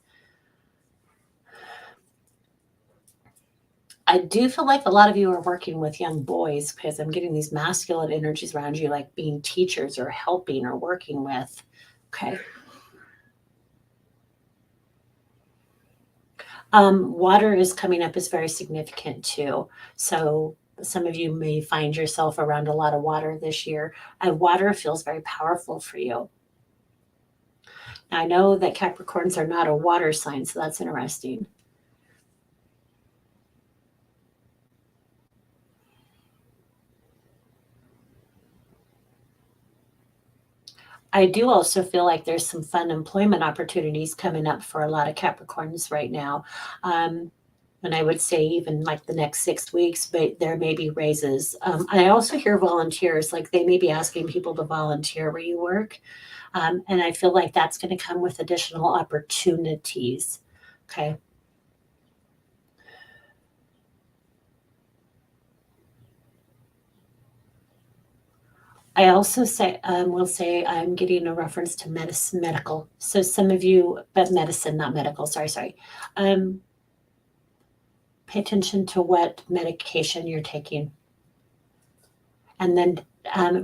I do feel like a lot of you are working with young boys because I'm getting these masculine energies around you, like being teachers or helping or working with. Okay. Water is coming up is very significant too. So some of you may find yourself around a lot of water this year. Water feels very powerful for you. Now, I know that Capricorns are not a water sign, so that's interesting. I do also feel like there's some fun employment opportunities coming up for a lot of Capricorns right now. Um, and I would say even like the next 6 weeks, but there may be raises. I also hear volunteers, like they may be asking people to volunteer where you work. And I feel like that's going to come with additional opportunities. Okay. I also say will say I'm getting a reference to medicine, medical. So some of you, but medicine, not medical. Sorry. Um, Pay attention to what medication you're taking, and then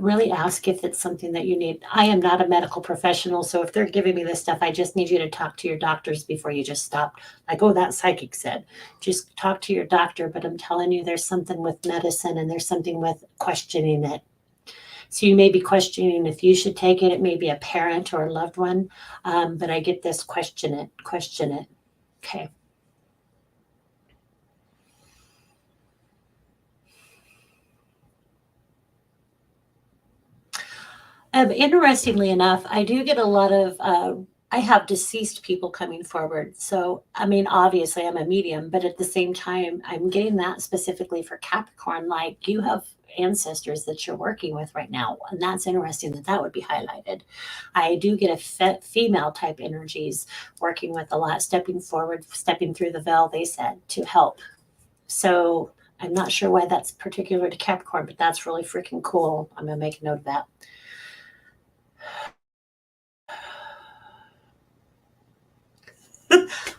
really ask if it's something that you need. I am not a medical professional, so if they're giving me this stuff, I just need you to talk to your doctors before you just stop. Like, oh, that psychic said, just talk to your doctor. But I'm telling you, there's something with medicine, and there's something with questioning it. So you may be questioning if you should take it. It may be a parent or a loved one, but I get this question it. Okay. Interestingly enough, I do get a lot of, I have deceased people coming forward. So, I mean, obviously I'm a medium, but at the same time, I'm getting that specifically for Capricorn. Like you have ancestors that you're working with right now. And that's interesting that that would be highlighted. I do get a female type energies working with a lot, stepping forward, stepping through the veil, they said, to help. So, I'm not sure why that's particular to Capricorn, but that's really freaking cool. I'm going to make a note of that.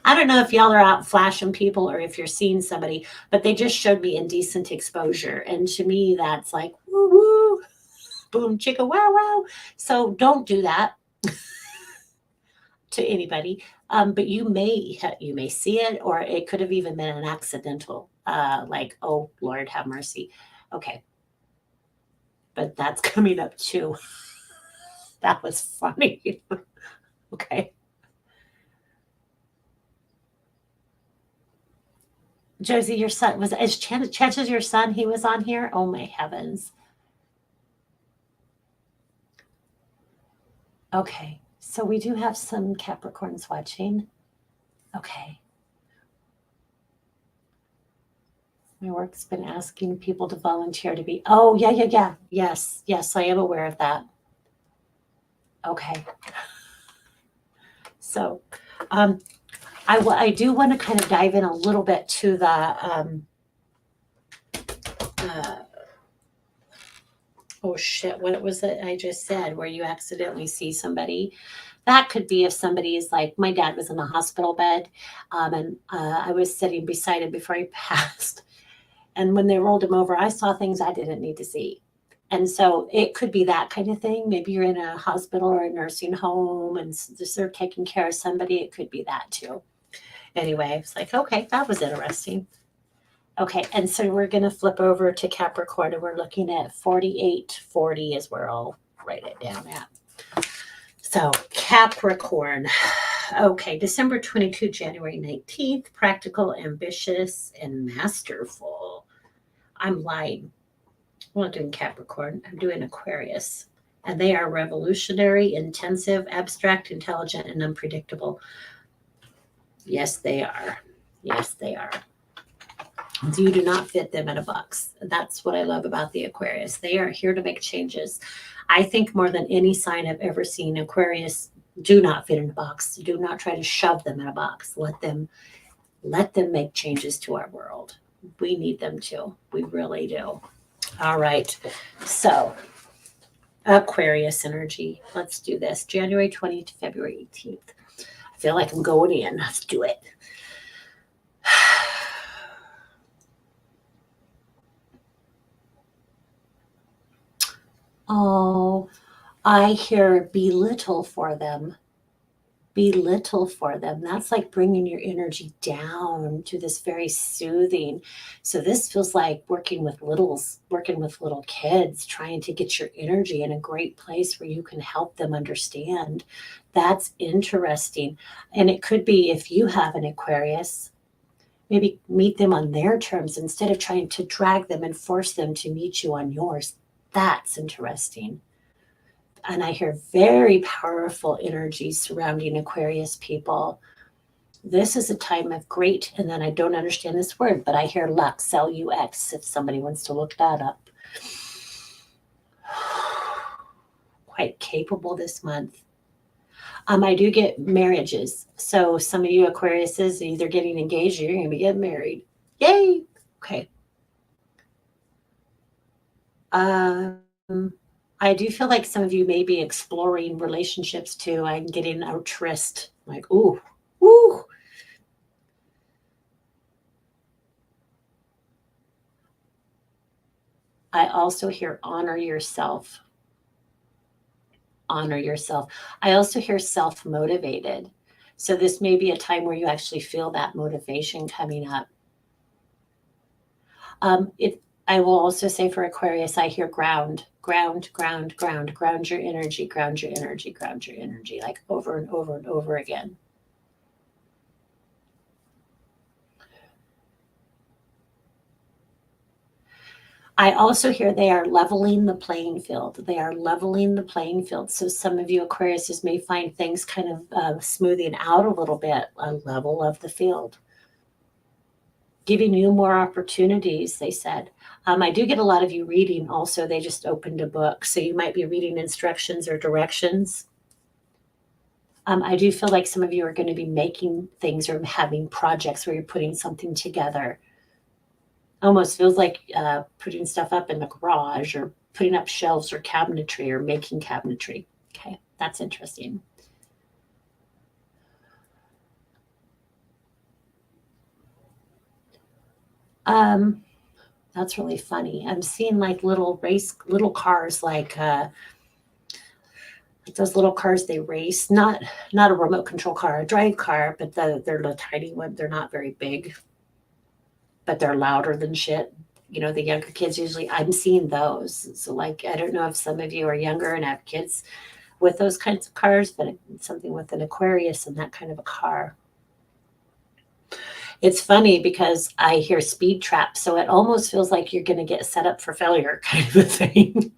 I don't know if y'all are out flashing people or if you're seeing somebody, but they just showed me indecent exposure. And to me, that's like, woo woo, boom, chicka, wow, wow. So don't do that to anybody. But you may see it, or it could have even been an accidental, like, oh, Lord, have mercy. Okay. But that's coming up too. That was funny. Okay. Josie, your son was, as chances your son, he was on here? Oh my heavens. Okay, so we do have some Capricorns watching. Okay. My work's been asking people to volunteer to be. Oh, yeah. Yes, I am aware of that. Okay. So, I do want to kind of dive in a little bit to the uh, oh shit, what was it I just said where you accidentally see somebody? That could be if somebody is like, my dad was in a hospital bed, and I was sitting beside him before he passed. And when they rolled him over, I saw things I didn't need to see. And so it could be that kind of thing. Maybe you're in a hospital or a nursing home and they're taking care of somebody. It could be that too. Anyway, it's like, okay, that was interesting. Okay, and so we're going to flip over to Capricorn and we're looking at 4840 is where I'll write it down at. So Capricorn. Okay, December 22, January 19th, practical, ambitious, and masterful. I'm lying. I'm not doing Capricorn. I'm doing Aquarius. And they are revolutionary, intensive, abstract, intelligent, and unpredictable. Yes, they are. Yes, they are. You do not fit them in a box. That's what I love about the Aquarius. They are here to make changes. I think more than any sign I've ever seen, Aquarius do not fit in a box. Do not try to shove them in a box. Let them make changes to our world. We need them to. We really do. All right. So, Aquarius energy. Let's do this. January 20th to February 18th. I feel like I'm going in. Let's do it. Oh, I hear belittle for them. Belittle for them. That's like bringing your energy down to this very soothing. So this feels like working with little kids, trying to get your energy in a great place where you can help them understand. That's interesting. And it could be if you have an Aquarius, maybe meet them on their terms instead of trying to drag them and force them to meet you on yours. That's interesting. And I hear very powerful energies surrounding Aquarius people. This is a time of great, and then I don't understand this word, but I hear Lux, Lux, if somebody wants to look that up. Quite capable this month. I do get marriages. So some of you Aquariuses are either getting engaged or you're going to be getting married. Yay! Okay. Um, I do feel like some of you may be exploring relationships too. I'm getting a tryst. Like, ooh, ooh. I also hear honor yourself. Honor yourself. I also hear self motivated. So this may be a time where you actually feel that motivation coming up. It. I will also say for Aquarius, I hear ground, ground, ground, ground, ground your energy, ground your energy, ground your energy, like over and over and over again. I also hear they are leveling the playing field. They are leveling the playing field. So some of you Aquariuses may find things kind of smoothing out a little bit, a level of the field, giving you more opportunities, they said. I do get a lot of you reading also. They just opened a book. So you might be reading instructions or directions. I do feel like some of you are going to be making things or having projects where you're putting something together. Almost feels like putting stuff up in the garage or putting up shelves or cabinetry or making cabinetry. Okay, that's interesting. Um, that's really funny. I'm seeing like little cars, like those little cars they race. Not a remote control car, a drive car, but they're the tiny one. They're not very big, but they're louder than shit. You know, the younger kids usually. I'm seeing those. So like, I don't know if some of you are younger and have kids with those kinds of cars, but something with an Aquarius and that kind of a car. It's funny because I hear speed trap, so it almost feels like you're going to get set up for failure, kind of a thing.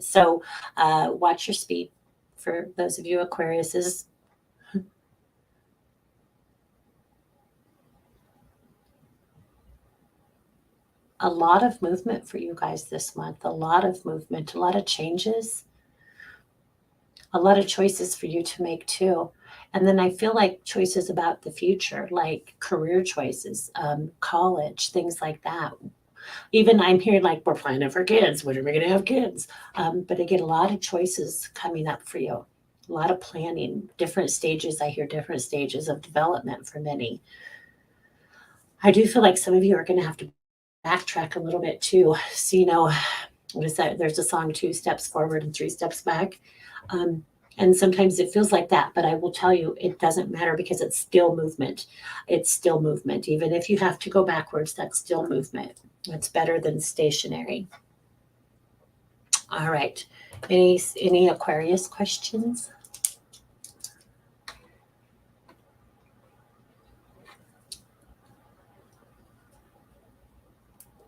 So watch your speed for those of you Aquariuses. A lot of movement for you guys this month. A lot of movement, a lot of changes, a lot of choices for you to make too. And then I feel like choices about the future, like career choices, college, things like that. Even I'm hearing like we're planning for kids. When are we going to have kids? But I get a lot of choices coming up for you. A lot of planning, different stages. I hear different stages of development for many. I do feel like some of you are going to have to backtrack a little bit too. So, what is that? There's a song, Two Steps Forward and Three Steps Back. Um, and sometimes it feels like that, but I will tell you, it doesn't matter because it's still movement. It's still movement. Even if you have to go backwards, that's still movement. It's better than stationary. All right. Any Aquarius questions?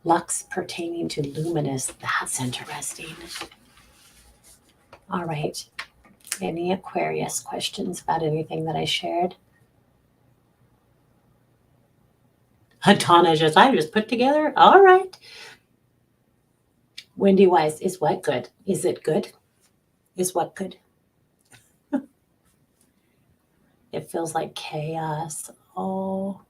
Lux pertaining to luminous. That's interesting. All right. Any Aquarius questions about anything that I shared? Donna I just put together. All right. Wendy Wise, is what good? Is it good? Is what good? It feels like chaos. Oh,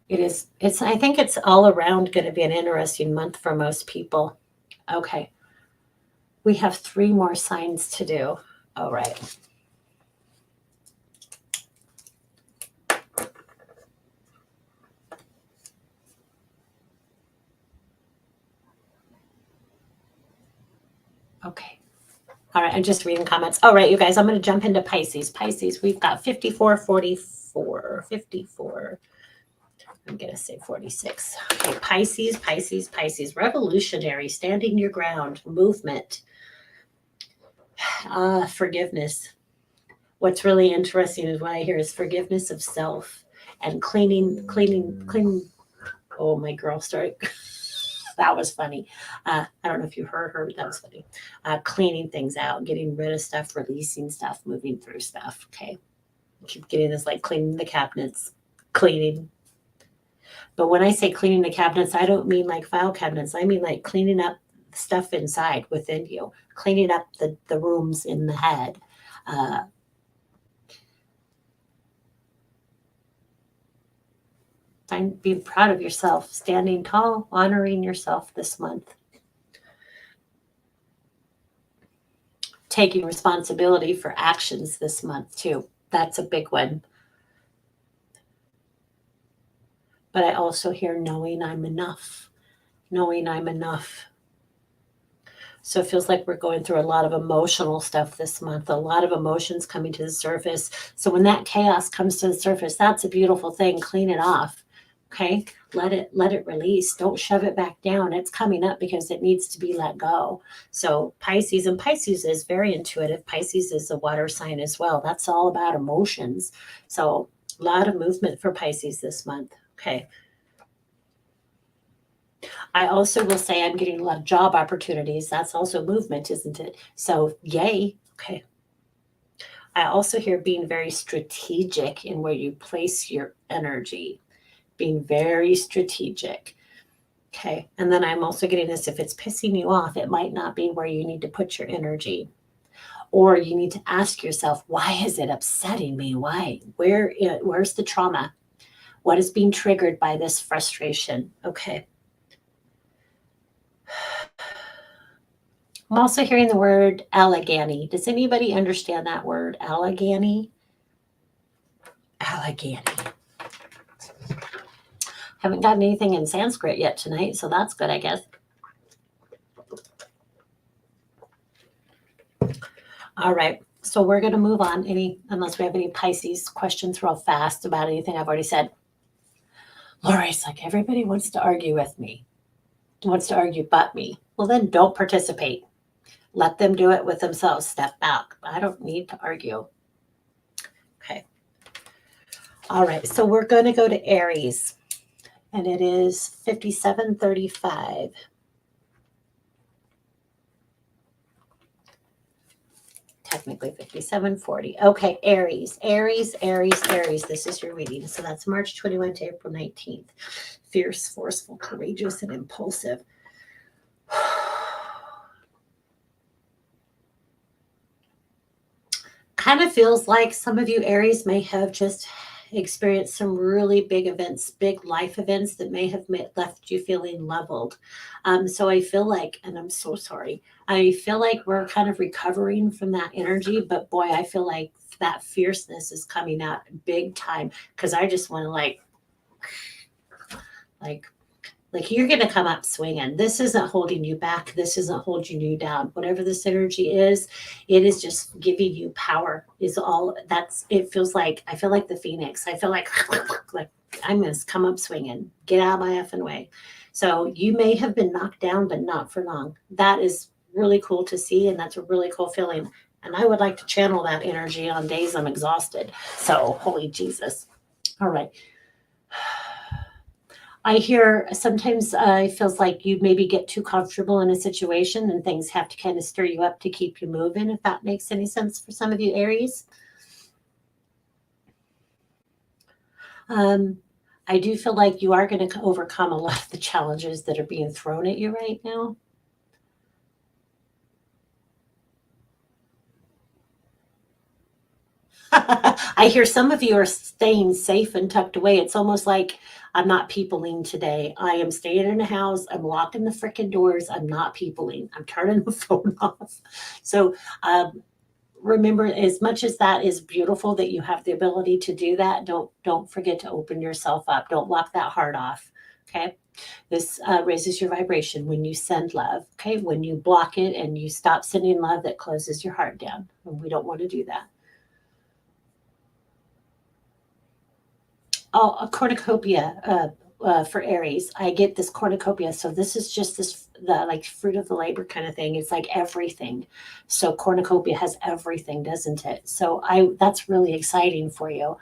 it is. I think it's all around going to be an interesting month for most people. Okay. We have 3 more signs to do. All right. Okay. All right, I'm just reading comments. All right, you guys, I'm going to jump into Pisces. Pisces, we've got 54, 44, 54. I'm going to say 46. Okay, Pisces, Pisces, Pisces. Revolutionary, standing your ground, movement, forgiveness. What's really interesting is what I hear is forgiveness of self and cleaning. Oh, my girl started. That was funny. I don't know if you heard her, but that was funny. Cleaning things out, getting rid of stuff, releasing stuff, moving through stuff. Okay. Keep getting this like cleaning the cabinets, cleaning. But when I say cleaning the cabinets, I don't mean like file cabinets. I mean like cleaning up stuff inside within you, cleaning up the rooms in the head. Being proud of yourself, standing tall, honoring yourself this month. Taking responsibility for actions this month too. That's a big one. But I also hear knowing I'm enough, knowing I'm enough. So it feels like we're going through a lot of emotional stuff this month, a lot of emotions coming to the surface. So when that chaos comes to the surface, that's a beautiful thing. Clean it off. Okay. Let it release. Don't shove it back down. It's coming up because it needs to be let go. So Pisces, and Pisces is very intuitive. Pisces is a water sign as well. That's all about emotions. So a lot of movement for Pisces this month. Okay. I also will say I'm getting a lot of job opportunities. That's also movement, isn't it? So yay. Okay. I also hear being very strategic in where you place your energy, being very strategic. Okay. And then I'm also getting this, if it's pissing you off, it might not be where you need to put your energy. Or you need to ask yourself, why is it upsetting me? Why? Where's the trauma? What is being triggered by this frustration? Okay. I'm also hearing the word Allegheny. Does anybody understand that word, Allegheny? Allegheny. Haven't gotten anything in Sanskrit yet tonight, so that's good, I guess. All right, so we're going to move on. Unless we have any Pisces questions real fast about anything I've already said. Lori's like, everybody wants to argue with me, wants to argue but me. Well, then don't participate. Let them do it with themselves. Step back. I don't need to argue. Okay. All right, so we're going to go to Aries, and it is 5735. Technically 5740. Okay, Aries. This is your reading. So that's March 21 to April 19th. Fierce, forceful, courageous, and impulsive. Kind of feels like some of you Aries may have just experienced some really big events, big life events that may have left you feeling leveled. So I feel like, and I'm so sorry, I feel like we're kind of recovering from that energy, but boy, I feel like that fierceness is coming out big time because I just want to like you're going to come up swinging. This isn't holding you back. This isn't holding you down. Whatever this energy is, it is just giving you power. Is all that's. It feels like I feel like the phoenix. I feel like I'm going to come up swinging. Get out of my effing way. So you may have been knocked down, but not for long. That is really cool to see, and that's a really cool feeling. And I would like to channel that energy on days I'm exhausted. So holy Jesus. All right. I hear sometimes it feels like you maybe get too comfortable in a situation and things have to kind of stir you up to keep you moving, if that makes any sense for some of you Aries. I do feel like you are going to overcome a lot of the challenges that are being thrown at you right now. I hear some of you are staying safe and tucked away. It's almost like I'm not peopling today. I am staying in the house. I'm locking the freaking doors. I'm not peopling. I'm turning the phone off. So remember, as much as that is beautiful that you have the ability to do that, don't forget to open yourself up. Don't lock that heart off. Okay. This raises your vibration when you send love. Okay. When you block it and you stop sending love, that closes your heart down. And we don't want to do that. Oh, a cornucopia for Aries. I get this cornucopia. So this is just the like fruit of the labor kind of thing. It's like everything. So cornucopia has everything, doesn't it? So that's really exciting for you.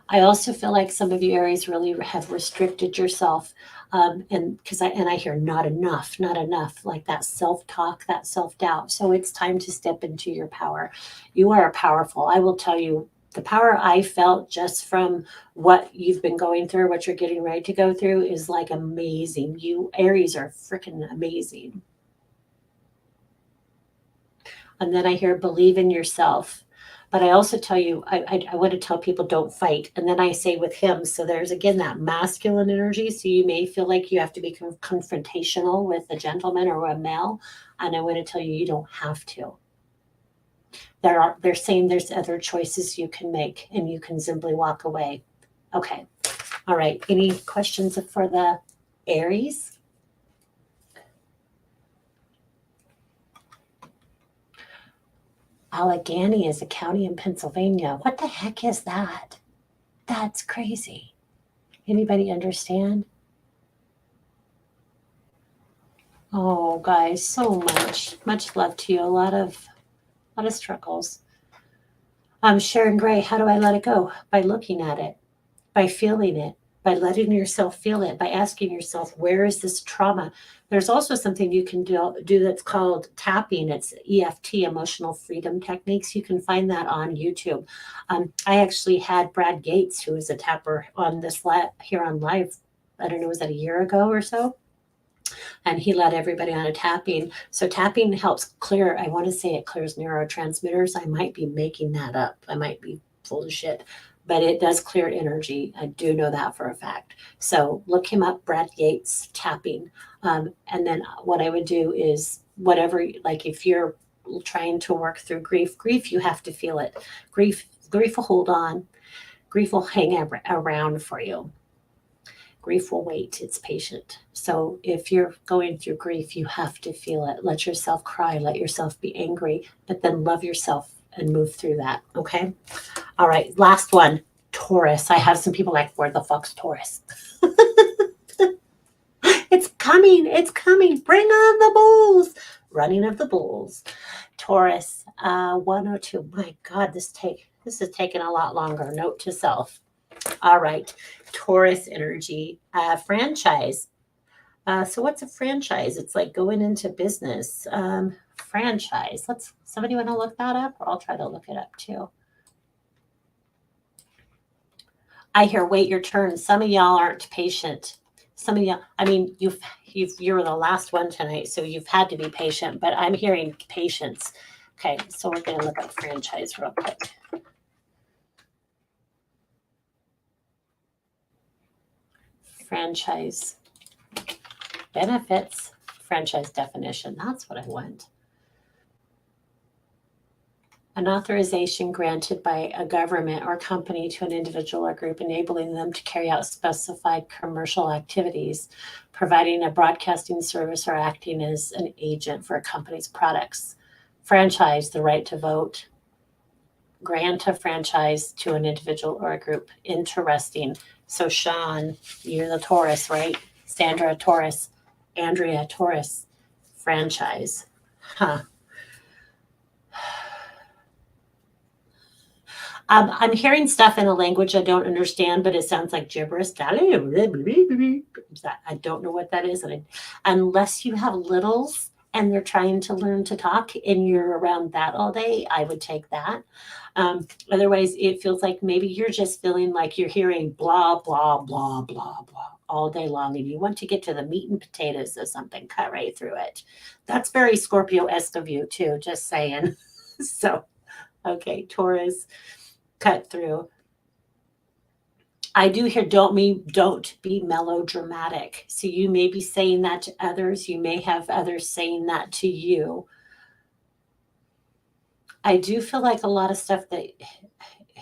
I also feel like some of you Aries really have restricted yourself, and because I hear not enough, not enough, like that self talk, that self doubt. So it's time to step into your power. You are powerful. I will tell you. The power I felt just from what you've been going through, what you're getting ready to go through, is like amazing. You Aries are freaking amazing. And then I hear believe in yourself. But I also tell you, I want to tell people don't fight. And then I say with him, so there's again that masculine energy. So you may feel like you have to be confrontational with a gentleman or a male. And I want to tell you, you don't have to. They're saying there's other choices you can make and you can simply walk away. Okay. All right. Any questions for the Aries? Allegheny is a county in Pennsylvania. What the heck is that? That's crazy. Anybody understand? Oh, guys, so much love to you. A lot of struggles. Sharon Gray, how do I let it go? By looking at it, by feeling it, by letting yourself feel it, by asking yourself, where is this trauma? There's also something you can do that's called tapping. It's EFT, emotional freedom techniques. You can find that on YouTube. I actually had Brad Gates, who is a tapper, on this here on live. I don't know, was that a year ago or so? And he led everybody on a tapping. So tapping helps clear, I want to say it clears neurotransmitters. I might be making that up. I might be full of shit, but it does clear energy. I do know that for a fact. So look him up, Brad Yates tapping. And then what I would do is whatever, like if you're trying to work through grief, you have to feel it. Grief will hold on. Grief will hang around for you. Grief will wait, it's patient. So if you're going through grief, you have to feel it. Let yourself cry, let yourself be angry, but then love yourself and move through that. Okay. All right. Last one, Taurus. I have some people like, where the fuck's Taurus? It's coming. It's coming. Bring on the bulls. Running of the bulls. Taurus, 102. My God, this is taking a lot longer. Note to self. All right. Taurus energy, franchise. So what's a franchise? It's like going into business. Franchise. Somebody want to look that up, or I'll try to look it up too. I hear wait your turn. Some of y'all aren't patient. Some of y'all, I mean, you're the last one tonight, so you've had to be patient, but I'm hearing patience. Okay, so we're going to look up franchise real quick. Franchise benefits, franchise definition. That's what I want. An authorization granted by a government or company to an individual or group, enabling them to carry out specified commercial activities, providing a broadcasting service, or acting as an agent for a company's products. Franchise, the right to vote. Grant a franchise to an individual or a group. Interesting. So Sean, you're the Taurus, right? Sandra, Taurus. Andrea, Taurus. Franchise. Huh. I'm hearing stuff in a language I don't understand, but it sounds like gibberish. I don't know what that is. Unless you have littles and they're trying to learn to talk and you're around that all day, I would take that. Otherwise, it feels like maybe you're just feeling like you're hearing blah, blah, blah, blah, blah all day long, and you want to get to the meat and potatoes of something, cut right through it. That's very Scorpio-esque of you, too, just saying. So, okay, Taurus. Cut through. I do hear don't be melodramatic. So you may be saying that to others. You may have others saying that to you. I do feel like a lot of stuff that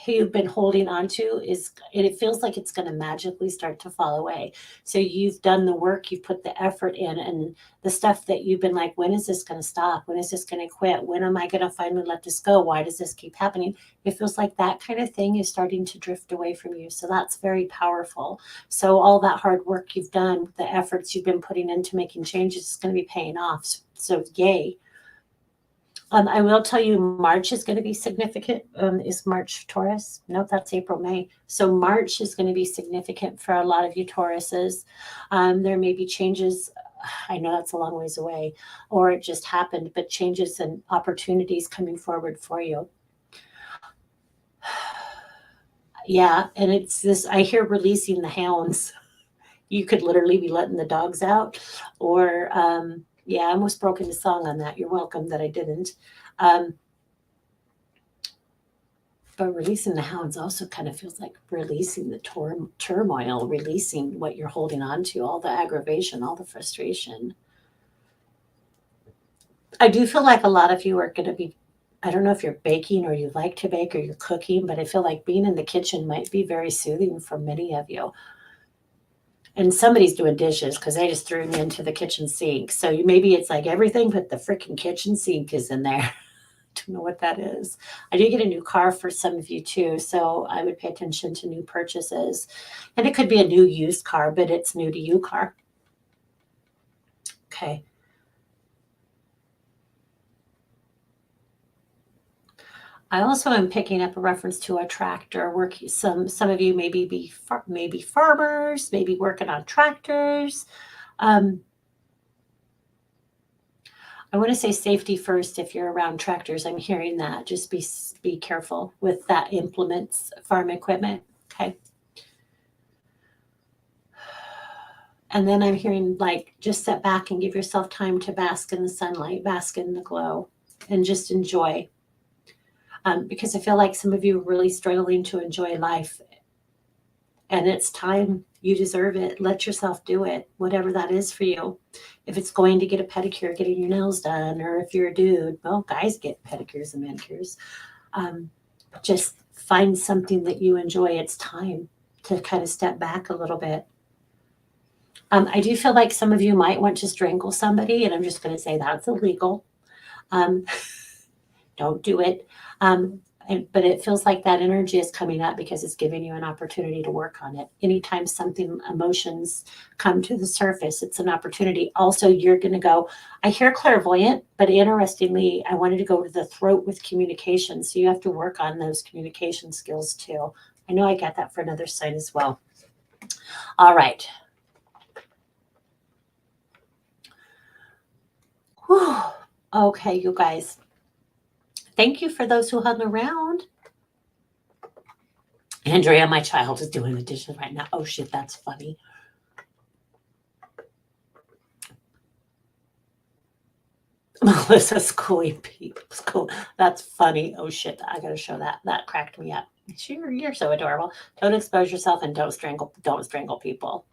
you've been holding on to is, it feels like it's going to magically start to fall away. So you've done the work, you've put the effort in, and the stuff that you've been like, when is this going to stop? When is this going to quit? When am I going to finally let this go? Why does this keep happening? It feels like that kind of thing is starting to drift away from you. So that's very powerful. So all that hard work you've done, the efforts you've been putting into making changes is going to be paying off. So yay. I will tell you, March is going to be significant. Is March Taurus? No, that's April, May. So March is going to be significant for a lot of you Tauruses. There may be changes. I know that's a long ways away, or it just happened, but changes and opportunities coming forward for you. Yeah, and it's this, I hear releasing the hounds. You could literally be letting the dogs out, or yeah, I almost broke into song on that. You're welcome that I didn't. But releasing the hounds also kind of feels like releasing the turmoil, releasing what you're holding on to, all the aggravation, all the frustration. I do feel like a lot of you are going to be, I don't know if you're baking or you like to bake or you're cooking, but I feel like being in the kitchen might be very soothing for many of you. And somebody's doing dishes because they just threw me into the kitchen sink. So maybe it's like everything but the freaking kitchen sink is in there. Don't know what that is. I did get a new car for some of you too, so I would pay attention to new purchases. And it could be a new used car, but it's new to you car. Okay. I also am picking up a reference to a tractor. Some of you maybe farmers, maybe working on tractors. I want to say safety first if you're around tractors. I'm hearing that. Just be careful with that implements, farm equipment. Okay. And then I'm hearing like just sit back and give yourself time to bask in the sunlight, bask in the glow, and just enjoy. Because I feel like some of you are really struggling to enjoy life. And it's time. You deserve it. Let yourself do it, whatever that is for you. If it's going to get a pedicure, getting your nails done, or if you're a dude, well, guys get pedicures and manicures. Just find something that you enjoy. It's time to kind of step back a little bit. I do feel like some of you might want to strangle somebody, and I'm just going to say that's illegal. Don't do it. But it feels like that energy is coming up because it's giving you an opportunity to work on it. Anytime emotions come to the surface, it's an opportunity. Also, you're going to go, I hear clairvoyant, but interestingly, I wanted to go to the throat with communication. So you have to work on those communication skills too. I know I got that for another sign as well. All right. Whew. Okay, you guys. Thank you for those who hung around. Andrea, my child, is doing the dishes right now. Oh, shit, that's funny. Melissa's schooling people. That's funny. Oh, shit, I got to show that. That cracked me up. Sure, you're so adorable. Don't expose yourself and don't strangle people.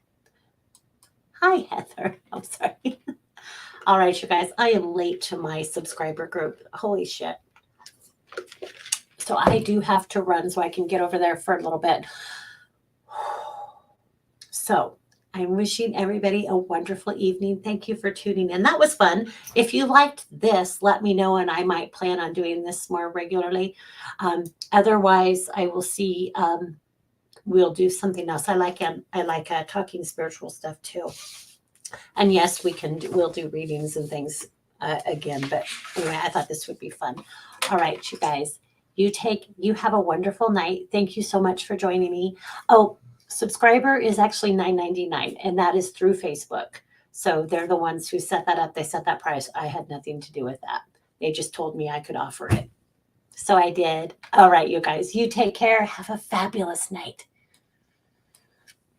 Hi, Heather. I'm sorry. All right, you guys, I am late to my subscriber group. Holy shit. So I do have to run so I can get over there for a little bit. So I'm wishing everybody a wonderful evening. Thank you for tuning in. That was fun. If you liked this, let me know, and I might plan on doing this more regularly. Otherwise, I will see. We'll do something else. I like talking spiritual stuff too. And yes, we'll do readings and things again. But anyway, I thought this would be fun. All right, you guys. You have a wonderful night. Thank you so much for joining me. Oh, subscriber is actually $9.99, and that is through Facebook. So they're the ones who set that up. They set that price. I had nothing to do with that. They just told me I could offer it. So I did. All right, you guys, you take care. Have a fabulous night.